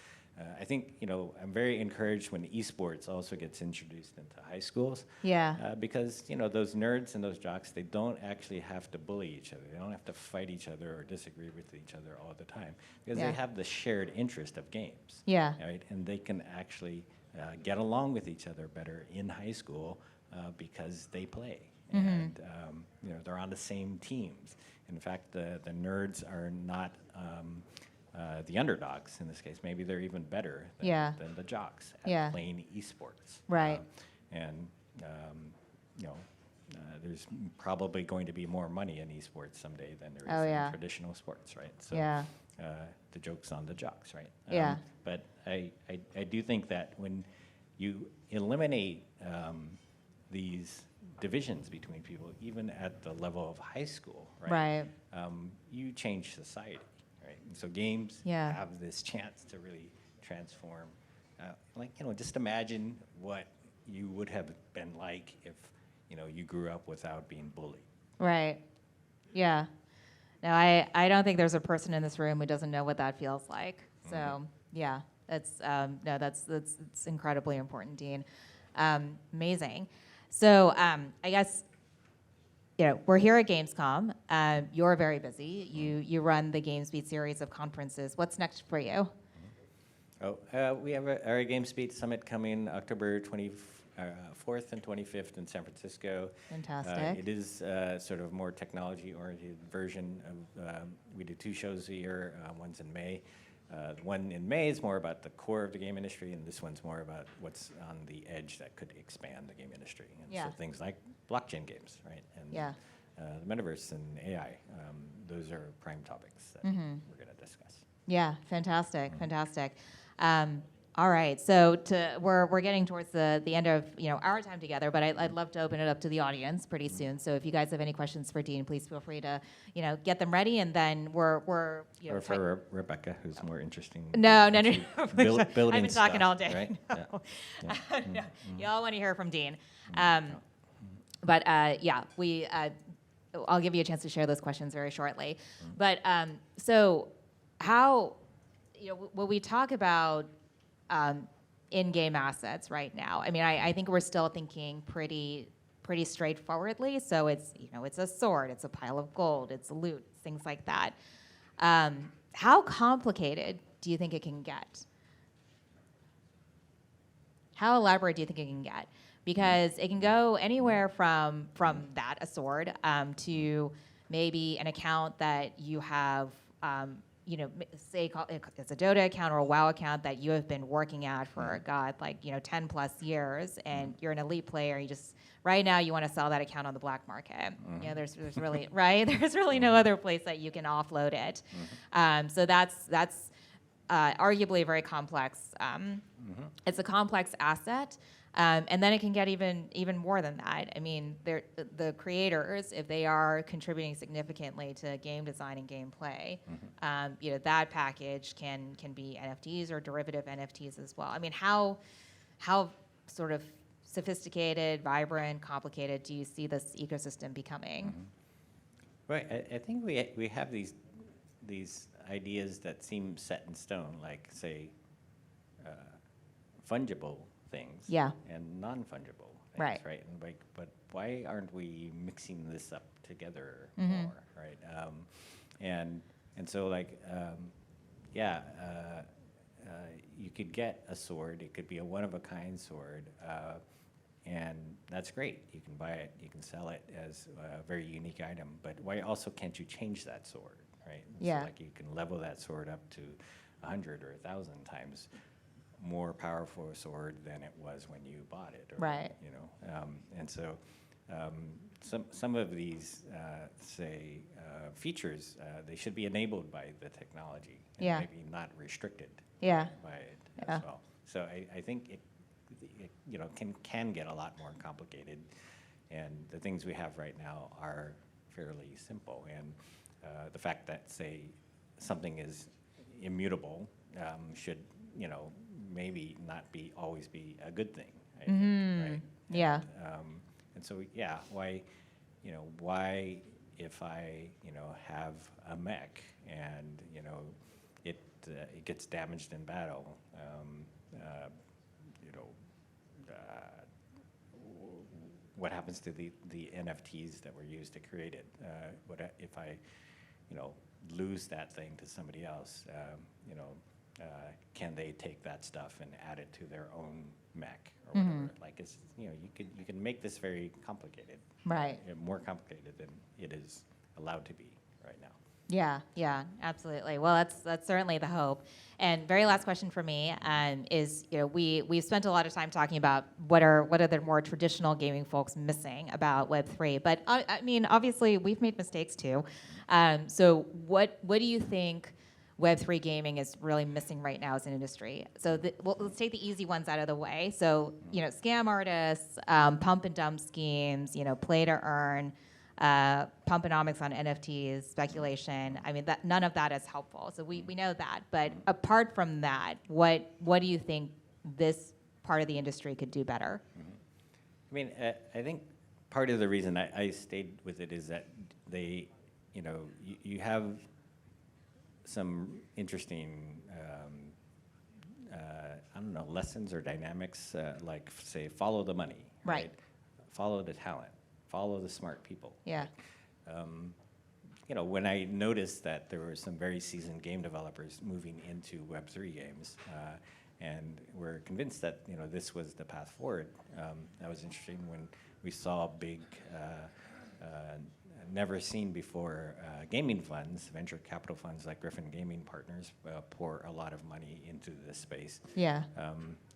Speaker 2: I think, I'm very encouraged when esports also gets introduced into high schools.
Speaker 1: Yeah.
Speaker 2: Because, those nerds and those jocks, they don't actually have to bully each other. They don't have to fight each other or disagree with each other all the time. Because they have the shared interest of games.
Speaker 1: Yeah.
Speaker 2: Right? And they can actually get along with each other better in high school because they play. And, they're on the same teams. In fact, the nerds are not the underdogs in this case. Maybe they're even better than the jocks at playing esports.
Speaker 1: Right.
Speaker 2: There's probably going to be more money in esports someday than there is in traditional sports, right? So the joke's on the jocks, right? But I do think that when you eliminate these divisions between people, even at the level of high school, right? You change society. Right. And so games have this chance to really transform. Just imagine what you would have been like if, you grew up without being bullied.
Speaker 1: Right. Yeah. No, I don't think there's a person in this room who doesn't know what that feels like. So yeah, that's it's incredibly important, Dean. Amazing. So I guess. We're here at Gamescom. You're very busy. You run the GameSpeed series of conferences. What's next for you?
Speaker 2: We have our GameSpeed Summit coming October 24th and 25th in San Francisco.
Speaker 1: Fantastic.
Speaker 2: It is sort of more technology-oriented version of, we do 2 shows a year. One's in May. The one in May is more about the core of the game industry, and this one's more about what's on the edge that could expand the game industry. And so things like blockchain games, right? And the metaverse and AI. Those are prime topics that we're going to discuss.
Speaker 1: Yeah, fantastic, fantastic. All right, so we're getting towards the end of our time together, but I'd love to open it up to the audience pretty soon. So if you guys have any questions for Dean, please feel free to get them ready, and then we're
Speaker 2: Or for Rebecca, who's more interesting.
Speaker 1: No.
Speaker 2: actually building
Speaker 1: I've been talking
Speaker 2: stuff,
Speaker 1: all day.
Speaker 2: right?
Speaker 1: No.
Speaker 2: Yeah.
Speaker 1: No, y'all want to hear from Dean.
Speaker 2: No.
Speaker 1: But I'll give you a chance to share those questions very shortly. But so how, when we talk about in-game assets right now, I mean, I think we're still thinking pretty straightforwardly. So it's a sword, it's a pile of gold, it's loot, things like that. How complicated do you think it can get? How elaborate do you think it can get? Because it can go anywhere from that, a sword, to maybe an account that you have, say it's a Dota account or a WoW account that you have been working at for, 10 plus years, and you're an elite player. You just, right now, you want to sell that account on the black market. There's really, right? There's really no other place that you can offload it. So that's arguably a very complex, it's a complex asset. And then it can get even more than that. I mean, the creators, if they are contributing significantly to game design and gameplay, that package can be NFTs or derivative NFTs as well. I mean, how sort of sophisticated, vibrant, complicated do you see this ecosystem becoming?
Speaker 2: Right. I think we have these ideas that seem set in stone, like say fungible things and non-fungible things, right? And but why aren't we mixing this up together more, right? And so you could get a sword. It could be a one-of-a-kind sword, and that's great. You can buy it, you can sell it as a very unique item. But why also can't you change that sword, right?
Speaker 1: Yeah.
Speaker 2: So you can level that sword up to 100 or 1,000 times more powerful sword than it was when you bought it, or,
Speaker 1: right?
Speaker 2: And so some of these features they should be enabled by the technology, and maybe not restricted by it as well. So I think it can get a lot more complicated, and the things we have right now are fairly simple. And the fact that something is immutable should maybe not always be a good thing, I think, right?
Speaker 1: Yeah.
Speaker 2: And so why if I have a mech and it gets damaged in battle, what happens to the NFTs that were used to create it? What if I lose that thing to somebody else? Can they take that stuff and add it to their own mech or whatever? Like you can make this very complicated,
Speaker 1: right?
Speaker 2: More complicated than it is allowed to be right now.
Speaker 1: Yeah, absolutely. Well, that's certainly the hope. And very last question for me is, we've spent a lot of time talking about what are the more traditional gaming folks missing about Web3. But I mean, obviously, we've made mistakes too. So what do you think Web3 gaming is really missing right now as an industry? So let's take the easy ones out of the way. So scam artists, pump and dump schemes, play to earn. Pumponomics on NFTs, speculation. I mean, none of that is helpful. So we know that. But apart from that, what do you think this part of the industry could do better?
Speaker 2: I mean, I think part of the reason I stayed with it is that you have some interesting, lessons or dynamics, like say, follow the money,
Speaker 1: right?
Speaker 2: Follow the talent. Follow the smart people.
Speaker 1: Yeah.
Speaker 2: When I noticed that there were some very seasoned game developers moving into Web3 games, and were convinced that this was the path forward, that was interesting when we saw big, never seen before gaming funds, venture capital funds like Griffin Gaming Partners, pour a lot of money into this space.
Speaker 1: Yeah.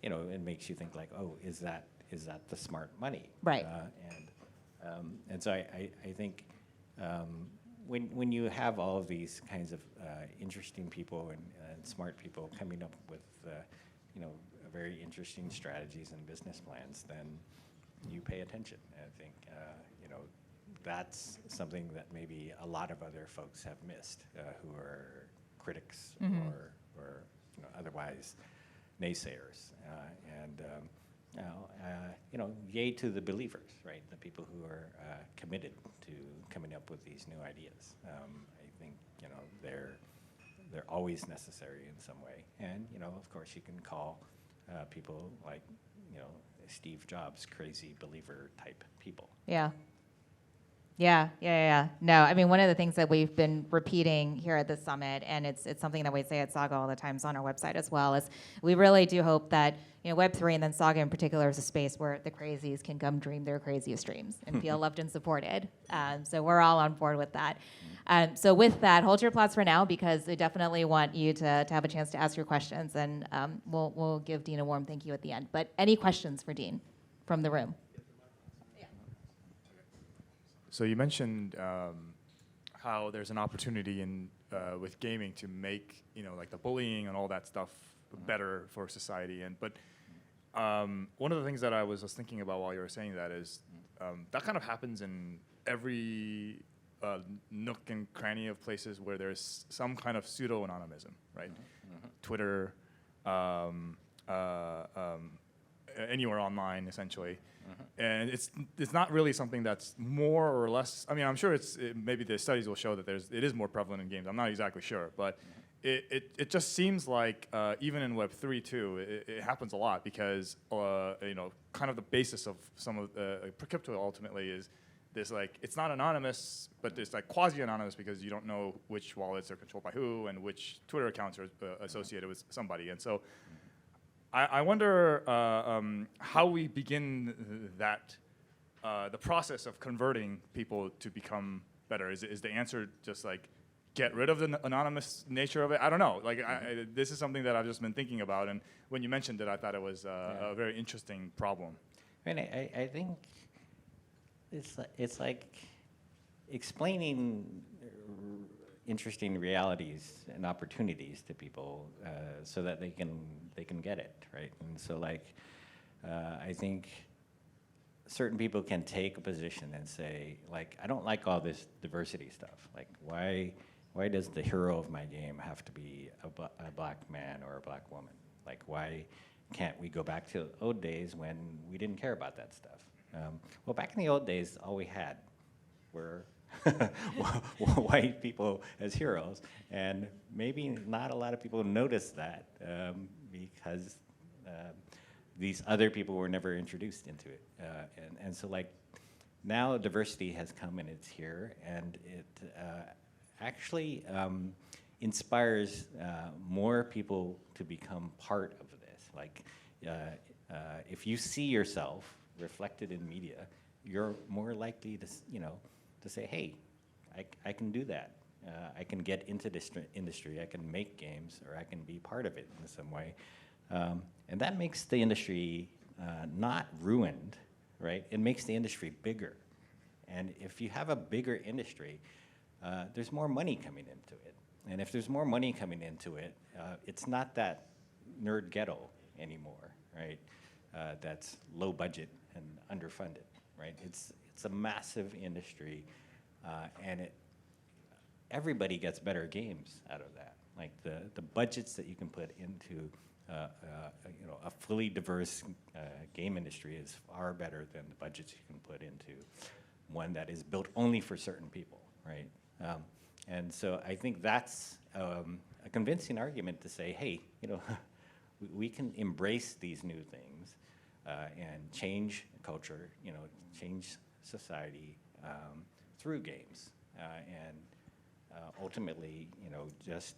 Speaker 2: It makes you think like, oh, is that the smart money?
Speaker 1: Right.
Speaker 2: And so I think when you have all of these kinds of interesting people and smart people coming up with very interesting strategies and business plans, then you pay attention. And I think, that's something that maybe a lot of other folks have missed, who are critics or otherwise naysayers. Yay to the believers, right? The people who are committed to coming up with these new ideas. I think they're always necessary in some way. And of course, you can call people like Steve Jobs crazy believer type people.
Speaker 1: Yeah. Yeah. No, I mean, one of the things that we've been repeating here at the summit, and it's something that we say at Saga all the time, it's on our website as well, is we really do hope that Web3 and then Saga in particular is a space where the crazies can come dream their craziest dreams and feel loved and supported. So we're all on board with that. So with that, hold your applause for now, because we definitely want you to have a chance to ask your questions, and we'll give Dean a warm thank you at the end. But any questions for Dean from the room?
Speaker 3: So you mentioned how there's an opportunity with gaming to make like the bullying and all that stuff better for society. But one of the things that I was thinking about while you were saying that is that kind of happens in every nook and cranny of places where there's some kind of pseudo anonymism, right? Twitter, anywhere online, essentially. And it's not really something that's more or less. I mean, I'm sure maybe the studies will show that it is more prevalent in games. I'm not exactly sure, but it just seems like even in Web3 too, it happens a lot, because kind of the basis of some of crypto ultimately is this, like, it's not anonymous, but it's like quasi-anonymous, because you don't know which wallets are controlled by who and which Twitter accounts are associated with somebody, and so. I wonder how we begin the process of converting people to become better. Is the answer just like get rid of the anonymous nature of it? I don't know. Like this is something that I've just been thinking about, and when you mentioned it, I thought it was a very interesting problem.
Speaker 2: I mean, I think it's like explaining interesting realities and opportunities to people so that they can get it, right? And so I think certain people can take a position and say, like, I don't like all this diversity stuff. Like, why does the hero of my game have to be a black man or a black woman? Like, why can't we go back to old days when we didn't care about that stuff? Well, back in the old days, all we had were white people as heroes, and maybe not a lot of people noticed that because these other people were never introduced into it, and so like now diversity has come and it's here, and it actually inspires more people to become part of this. Like if you see yourself reflected in media, you're more likely to to say, hey, I can do that. I can get into this industry, I can make games, or I can be part of it in some way. And that makes the industry not ruined, right? It makes the industry bigger. And if you have a bigger industry, there's more money coming into it. And if there's more money coming into it, it's not that nerd ghetto anymore, right? That's low budget and underfunded, right? It's a massive industry, and everybody gets better games out of that. Like the budgets that you can put into a fully diverse game industry is far better than the budgets you can put into one that is built only for certain people, right? And so I think that's a convincing argument to say, hey, we can embrace these new things and change culture, change society through games, and ultimately, just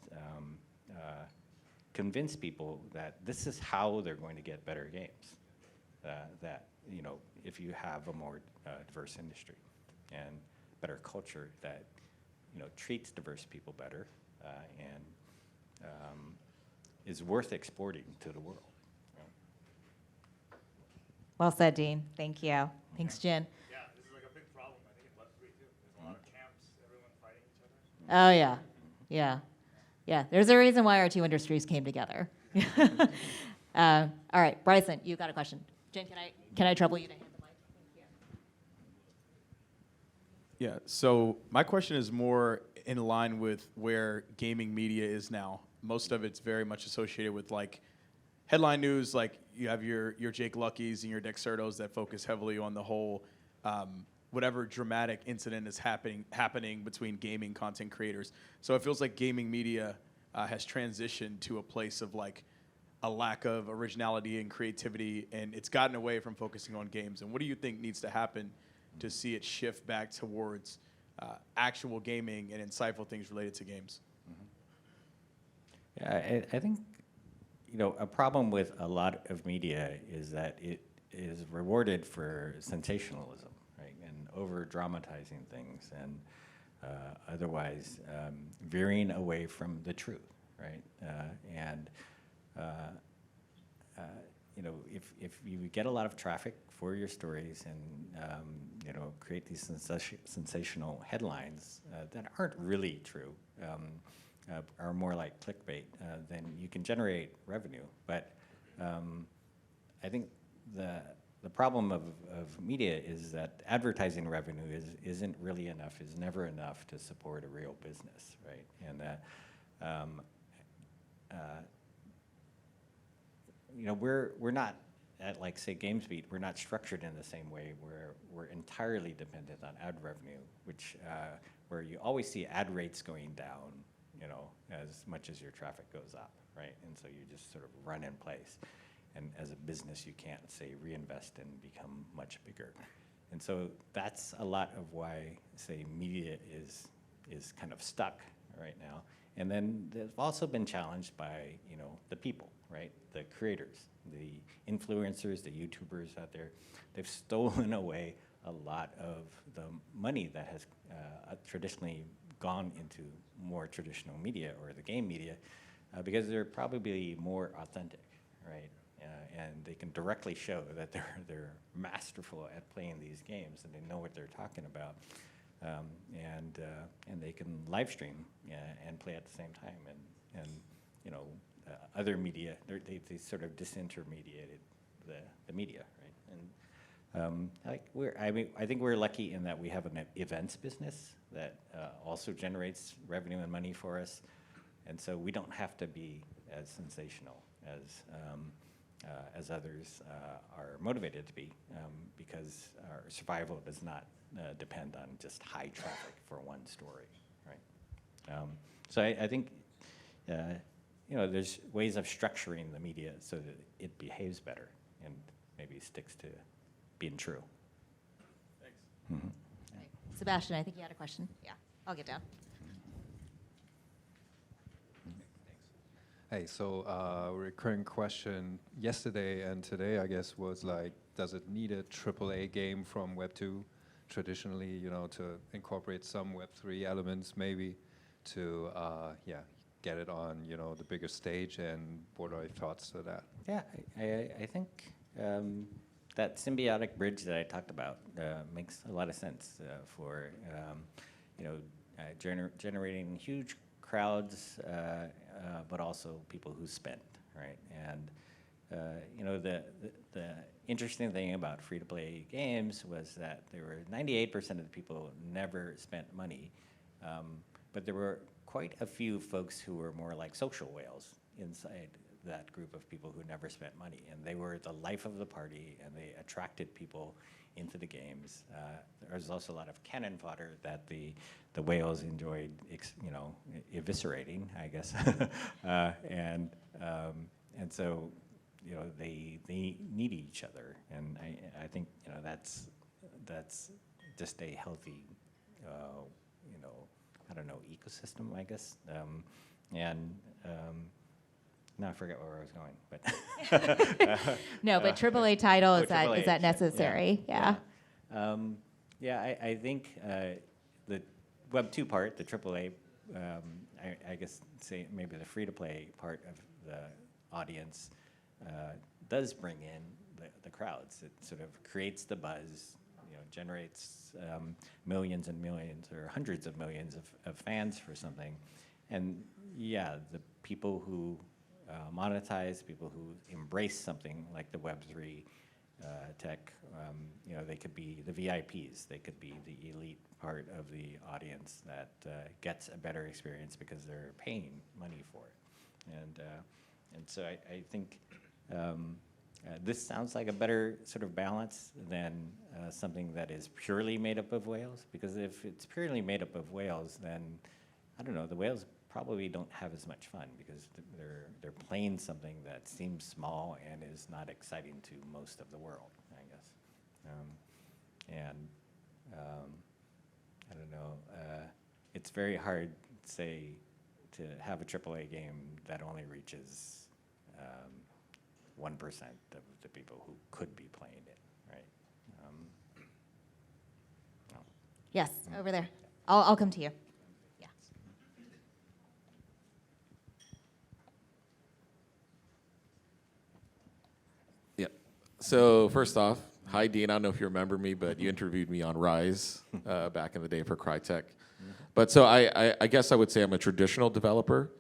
Speaker 2: convince people that this is how they're going to get better games. That if you have a more diverse industry and better culture that treats diverse people better and is worth exporting to the world.
Speaker 1: Well said, Dean. Thank you. Thanks, Jin.
Speaker 3: Yeah, this is like a big problem, I think, in Web3 too. There's a lot of camps, everyone fighting each other.
Speaker 1: Oh, yeah. Yeah. There's a reason why our two industries came together. All right, Bryson, you got a question. Jen, can I trouble you to hand the mic? Thank you.
Speaker 4: Yeah, so my question is more in line with where gaming media is now. Most of it's very much associated with like headline news, like you have your Jake Lucky's and your Dexertos that focus heavily on the whole whatever dramatic incident is happening between gaming content creators. So it feels like gaming media has transitioned to a place of like a lack of originality and creativity, and it's gotten away from focusing on games. And what do you think needs to happen to see it shift back towards actual gaming and insightful things related to games?
Speaker 2: Yeah, I think, a problem with a lot of media is that it is rewarded for sensationalism, right, and over-dramatizing things, and otherwise veering away from the truth, right? If you get a lot of traffic for your stories and create these sensational headlines that aren't really true, are more like clickbait, then you can generate revenue. But I think the problem of media is that advertising revenue isn't really enough, is never enough to support a real business, right? And we're not at, like, say, GamesBeat, we're not structured in the same way where we're entirely dependent on ad revenue, which where you always see ad rates going down, as much as your traffic goes up, right? And so you just sort of run in place. And as a business, you can't, say, reinvest and become much bigger. And so that's a lot of why, say, media is kind of stuck right now. And then they've also been challenged by, the people, right? The creators, the influencers, the YouTubers out there. They've stolen away a lot of the money that has traditionally gone into more traditional media or the game media because they're probably more authentic, right? And they can directly show that they're masterful at playing these games and they know what they're talking about. And they can live stream and play at the same time, and other media they sort of disintermediated the media, right? And I think we're lucky in that we have an events business that also generates revenue and money for us, and so we don't have to be as sensational as others are motivated to be, because our survival does not depend on just high traffic for one story, right? So I think there's ways of structuring the media so that it behaves better and maybe sticks to being true.
Speaker 4: Thanks.
Speaker 2: Mm-hmm.
Speaker 1: Right. Sebastian, I think you had a question. Yeah, I'll get down.
Speaker 5: Hey, so recurring question yesterday and today, I guess, was like, does it need a AAA game from Web 2 traditionally, to incorporate some Web 3 elements maybe to, get it on, the bigger stage, and what are your thoughts to that?
Speaker 2: Yeah, I think that symbiotic bridge that I talked about makes a lot of sense for generating huge crowds, but also people who spend, right? And the interesting thing about free-to-play games was that there were 98% of the people never spent money, but there were quite a few folks who were more like social whales inside that group of people who never spent money, and they were the life of the party, and they attracted people into the games. There was also a lot of cannon fodder that the whales enjoyed, eviscerating, I guess, and so they need each other, and I think that's just a healthy I don't know, ecosystem, I guess, now I forget where I was going, but
Speaker 1: No, but AAA title, is
Speaker 2: AAA,
Speaker 1: that necessary? Yeah.
Speaker 2: I think the Web 2 part, the AAA, I guess say maybe the free-to-play part of the audience does bring in the crowds. It sort of creates the buzz, generates millions and millions or hundreds of millions of fans for something. And yeah, the people who monetize, people who embrace something like the Web3 tech. They could be the VIPs. They could be the elite part of the audience that gets a better experience because they're paying money for it. And so I think this sounds like a better sort of balance than something that is purely made up of whales. Because if it's purely made up of whales, then I don't know, the whales probably don't have as much fun because they're playing something that seems small and is not exciting to most of the world, I guess. I don't know. It's very hard, say, to have a AAA game that only reaches 1% of the people who could be playing it, right?
Speaker 1: Yes, over there. I'll come to you. Yeah.
Speaker 6: Yeah. So first off, hi Dean. I don't know if you remember me, but you interviewed me on Rise back in the day for Crytek. But so I guess I would say I'm a traditional developer,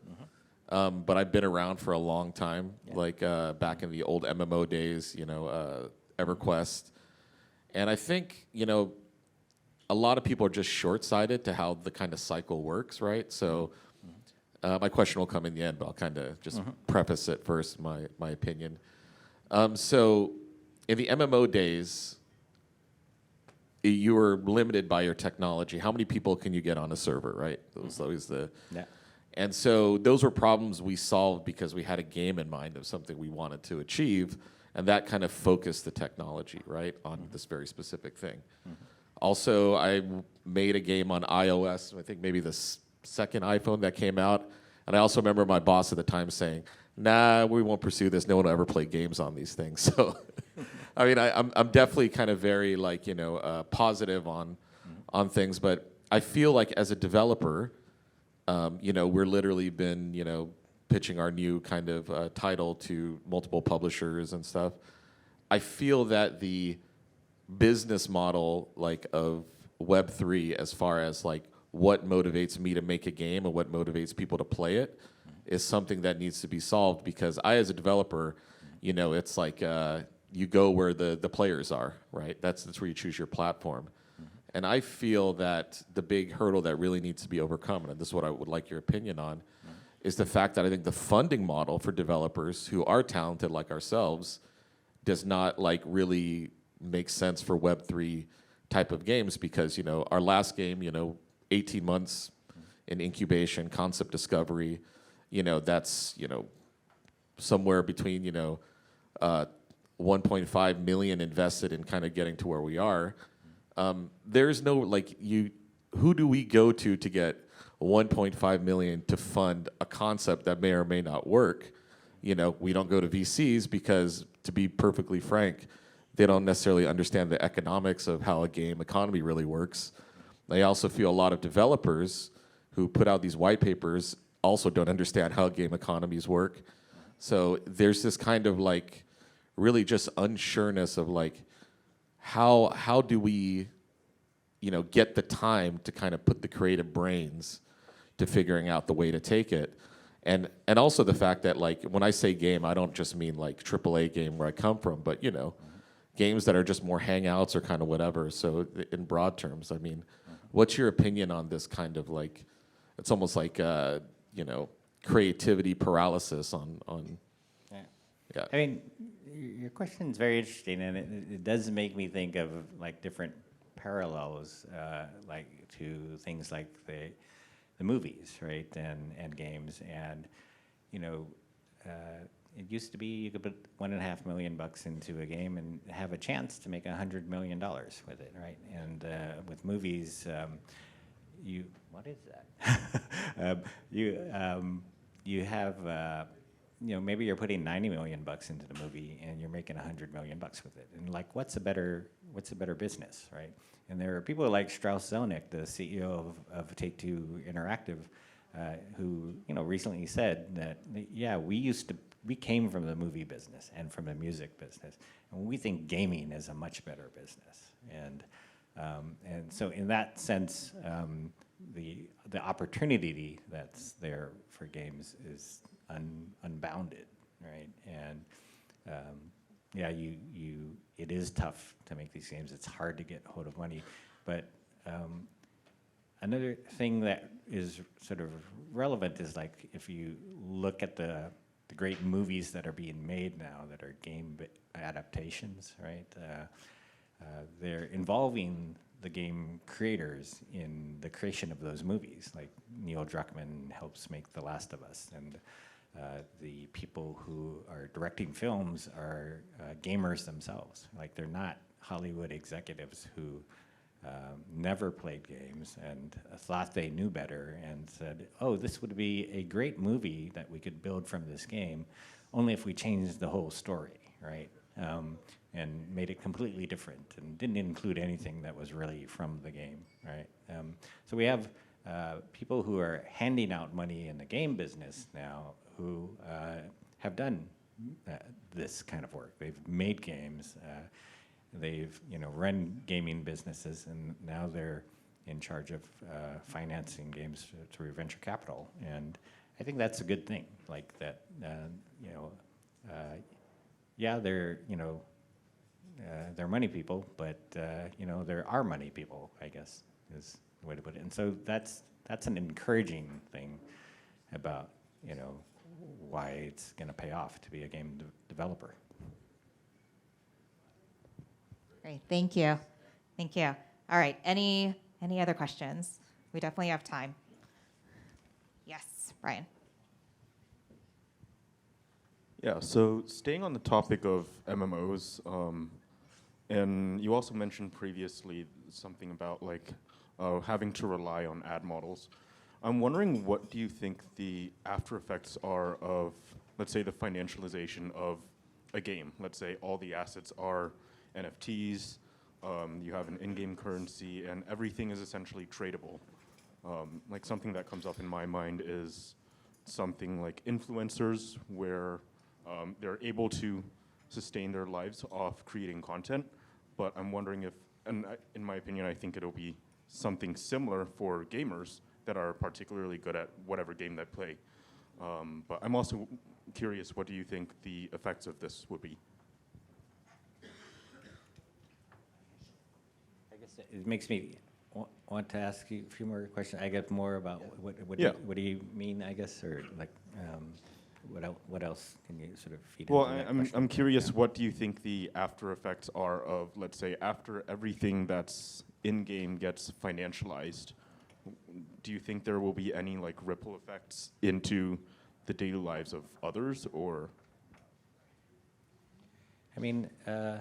Speaker 6: but I've been around for a long time, like back in the old MMO days, EverQuest. And I think, a lot of people are just short-sighted to how the kind of cycle works, right? So my question will come in the end, but I'll kind of just preface it first, my opinion. So in the MMO days, you were limited by your technology. How many people can you get on a server, right? That was always the...
Speaker 2: Yeah.
Speaker 6: And so those were problems we solved because we had a game in mind of something we wanted to achieve, and that kind of focused the technology, right, on this very specific thing. Also, I made a game on iOS, I think maybe the second iPhone that came out, and I also remember my boss at the time saying, nah, we won't pursue this, no one will ever play games on these things. So, I mean, I'm definitely kind of very, positive on things, but I feel like as a developer, we're literally been, pitching our new kind of title to multiple publishers and stuff. I feel that the business model of Web3 as far as what motivates me to make a game and what motivates people to play it is something that needs to be solved because I, as a developer, it's you go where the players are, right? That's where you choose your platform. And I feel that the big hurdle that really needs to be overcome, and this is what I would like your opinion on, is the fact that I think the funding model for developers who are talented like ourselves does not really make sense for Web3 type of games because, our last game, 18 months in incubation, concept discovery, that's, somewhere between, 1.5 million invested in kind of getting to where we are. There's no who do we go to get 1.5 million to fund a concept that may or may not work? We don't go to VCs because, to be perfectly frank, they don't necessarily understand the economics of how a game economy really works. I also feel a lot of developers who put out these white papers also don't understand how game economies work. So there's this kind of really just unsureness of how do we, get the time to kind of put the creative brains to figuring out the way to take it. And also the fact that when I say game, I don't just mean AAA game where I come from, but games that are just more hangouts or kind of whatever. So in broad terms, I mean, what's your opinion on this kind of it's almost creativity paralysis on
Speaker 2: Yeah. I mean, your question is very interesting, and it does make me think of different parallels, to things like the movies, right, and games, and it used to be you could put $1.5 million into a game and have a chance to make $100 million with it, right? And with movies, what is that? You have. Maybe you're putting $90 million into the movie and you're making $100 million with it. And what's a better business, right? And there are people like Strauss Zelnick, the CEO of Take-Two Interactive, who recently said that we came from the movie business and from the music business, and we think gaming is a much better business. And so in that sense, the opportunity that's there for games is unbounded, right? And yeah, it is tough to make these games. It's hard to get hold of money, but another thing that is sort of relevant is like if you look at the great movies that are being made now that are game adaptations, right? They're involving the game creators in the creation of those movies. Like Neil Druckmann helps make The Last of Us, and the people who are directing films are gamers themselves. Like they're not Hollywood executives who never played games and thought they knew better and said, oh, this would be a great movie that we could build from this game, only if we changed the whole story, right? And made it completely different and didn't include anything that was really from the game, right? So we have people who are handing out money in the game business now who have done this kind of work. They've made games. They've run gaming businesses, and now they're in charge of financing games through venture capital. And I think that's a good thing. Like that, yeah, they're money people, but there are money people, I guess, is the way to put it. And so that's an encouraging thing about why it's going to pay off to be a game developer.
Speaker 1: Great, thank you. Thank you. All right, any other questions? We definitely have time. Yes, Brian.
Speaker 7: Yeah, so staying on the topic of MMOs, and you also mentioned previously something about like having to rely on ad models. I'm wondering, what do you think the after effects are of, let's say, the financialization of a game? Let's say all the assets are NFTs, you have an in-game currency, and everything is essentially tradable. Like something that comes up in my mind is something like influencers, where they're able to sustain their lives off creating content, but I'm wondering if, and in my opinion, I think it'll be something similar for gamers that are particularly good at whatever game they play. But I'm also curious, what do you think the effects of this would be?
Speaker 2: I guess it makes me want to ask you a few more questions. I get more about what do you mean, I guess, or like what else can you sort of feed
Speaker 7: Well,
Speaker 2: into that question?
Speaker 7: I'm curious, what do you think the after effects are of, let's say, after everything that's in-game gets financialized? Do you think there will be any like ripple effects into the daily lives of others, or?
Speaker 2: I mean, I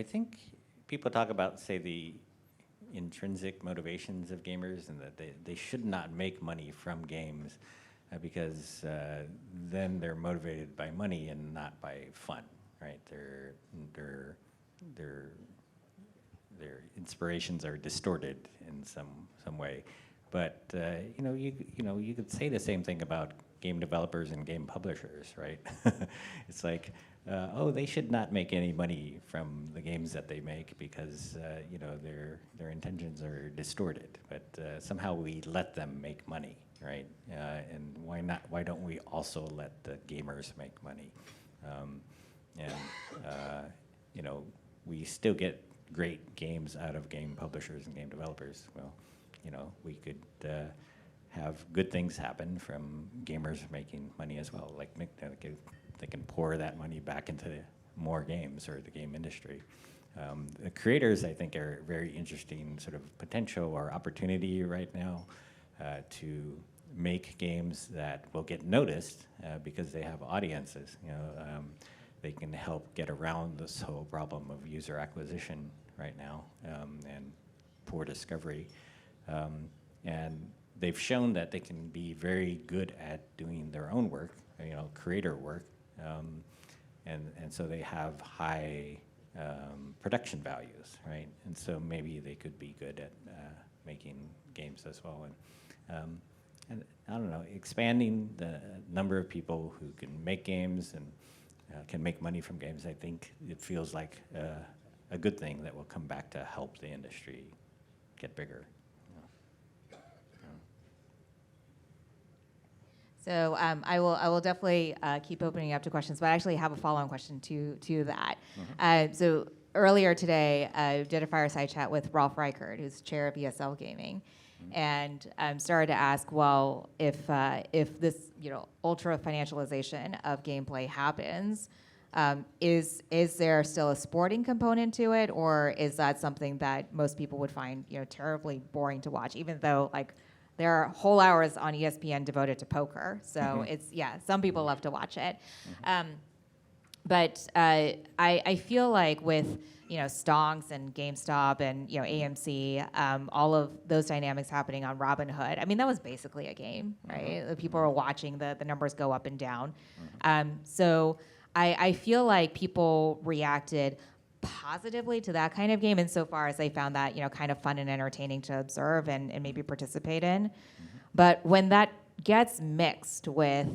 Speaker 2: think people talk about, say, the intrinsic motivations of gamers, and that they should not make money from games because then they're motivated by money and not by fun, right? Their inspirations are distorted in some way. But you could say the same thing about game developers and game publishers, right? It's like, oh, they should not make any money from the games that they make because their intentions are distorted. But somehow we let them make money, right? And why not? Why don't we also let the gamers make money? We still get great games out of game publishers and game developers. Well, we could have good things happen from gamers making money as well. Like they can pour that money back into more games or the game industry. The creators, I think, are very interesting sort of potential or opportunity right now to make games that will get noticed because they have audiences. They can help get around this whole problem of user acquisition right now and poor discovery. And they've shown that they can be very good at doing their own work, creator work, and so they have high production values, right? And so maybe they could be good at making games as well. And I don't know, expanding the number of people who can make games and can make money from games, I think it feels like a good thing that will come back to help the industry get bigger.
Speaker 1: So I will definitely keep opening up to questions, but I actually have a follow-on question to that. So earlier today, I did a fireside chat with Rolf Reichert, who's chair of ESL Gaming, and started to ask, well, if this ultra financialization of gameplay happens, is there still a sporting component to it, or is that something that most people would find terribly boring to watch, even though like there are whole hours on ESPN devoted to poker. So it's, some people love to watch it. But I feel like with, Stonks and GameStop and, AMC, all of those dynamics happening on Robinhood, I mean, that was basically a game, right? The people were watching the numbers go up and down. So I feel like people reacted positively to that kind of game insofar as they found that kind of fun and entertaining to observe and maybe participate in. But when that gets mixed with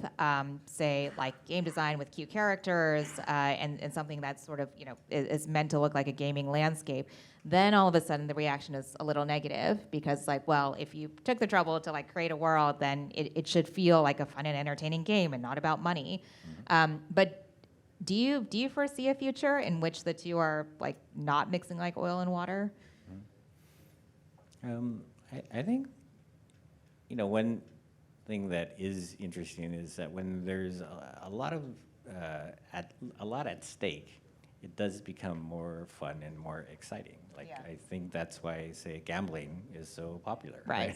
Speaker 1: say like game design with cute characters and something that's sort of is meant to look like a gaming landscape, then all of a sudden the reaction is a little negative, because like, well, if you took the trouble to like create a world, then it should feel like a fun and entertaining game and not about money. But do you foresee a future in which the two are like not mixing like oil and water?
Speaker 2: I think, one thing that is interesting is that when there's a lot at stake, it does become more fun and more exciting. Like I think that's why, say, gambling is so popular.
Speaker 1: Right.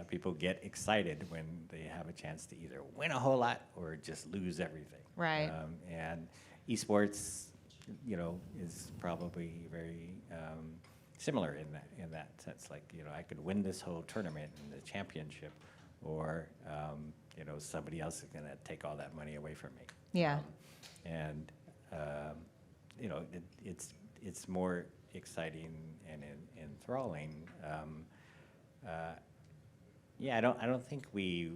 Speaker 2: People get excited when they have a chance to either win a whole lot or just lose everything.
Speaker 1: Right.
Speaker 2: And esports, is probably very similar in that sense. Like, I could win this whole tournament and the championship, or somebody else is going to take all that money away from me.
Speaker 1: Yeah.
Speaker 2: It's more exciting and enthralling. I don't think we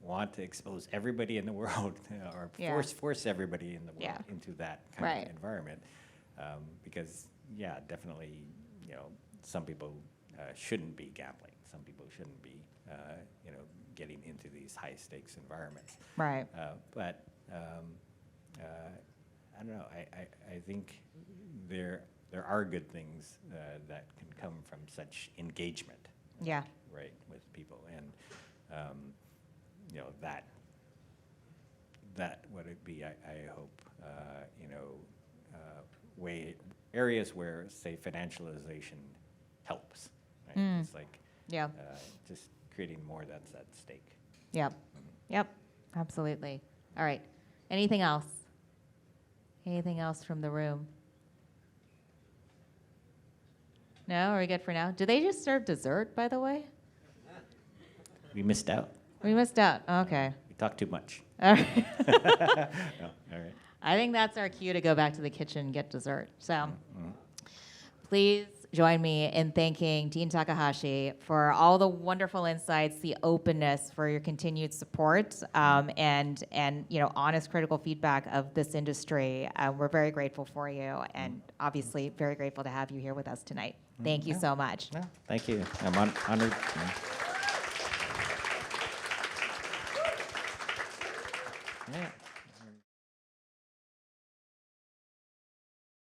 Speaker 2: want to expose everybody in the world or force everybody in the world into that kind of environment, because definitely some people shouldn't be gambling. Some people shouldn't be getting into these high stakes environments.
Speaker 1: Right.
Speaker 2: But I don't know. I think there are good things that can come from such engagement.
Speaker 1: Yeah.
Speaker 2: Right, with people, and that would it be? I hope areas where, say, financialization helps. Right? It's like just creating more that's at stake.
Speaker 1: Yep. Yep. Absolutely. All right. Anything else? Anything else from the room? No? Are we good for now? Do they just serve dessert, by the way?
Speaker 2: We missed out.
Speaker 1: We missed out. Okay.
Speaker 2: We talked too much.
Speaker 1: All right.
Speaker 2: No, all right.
Speaker 1: I think that's our cue to go back to the kitchen and get dessert. So please join me in thanking Dean Takahashi for all the wonderful insights, the openness, for your continued support, and honest, critical feedback of this industry. We're very grateful for you, and obviously very grateful to have you here with us tonight. Thank you so much.
Speaker 2: No, thank you. I'm honored. Yeah.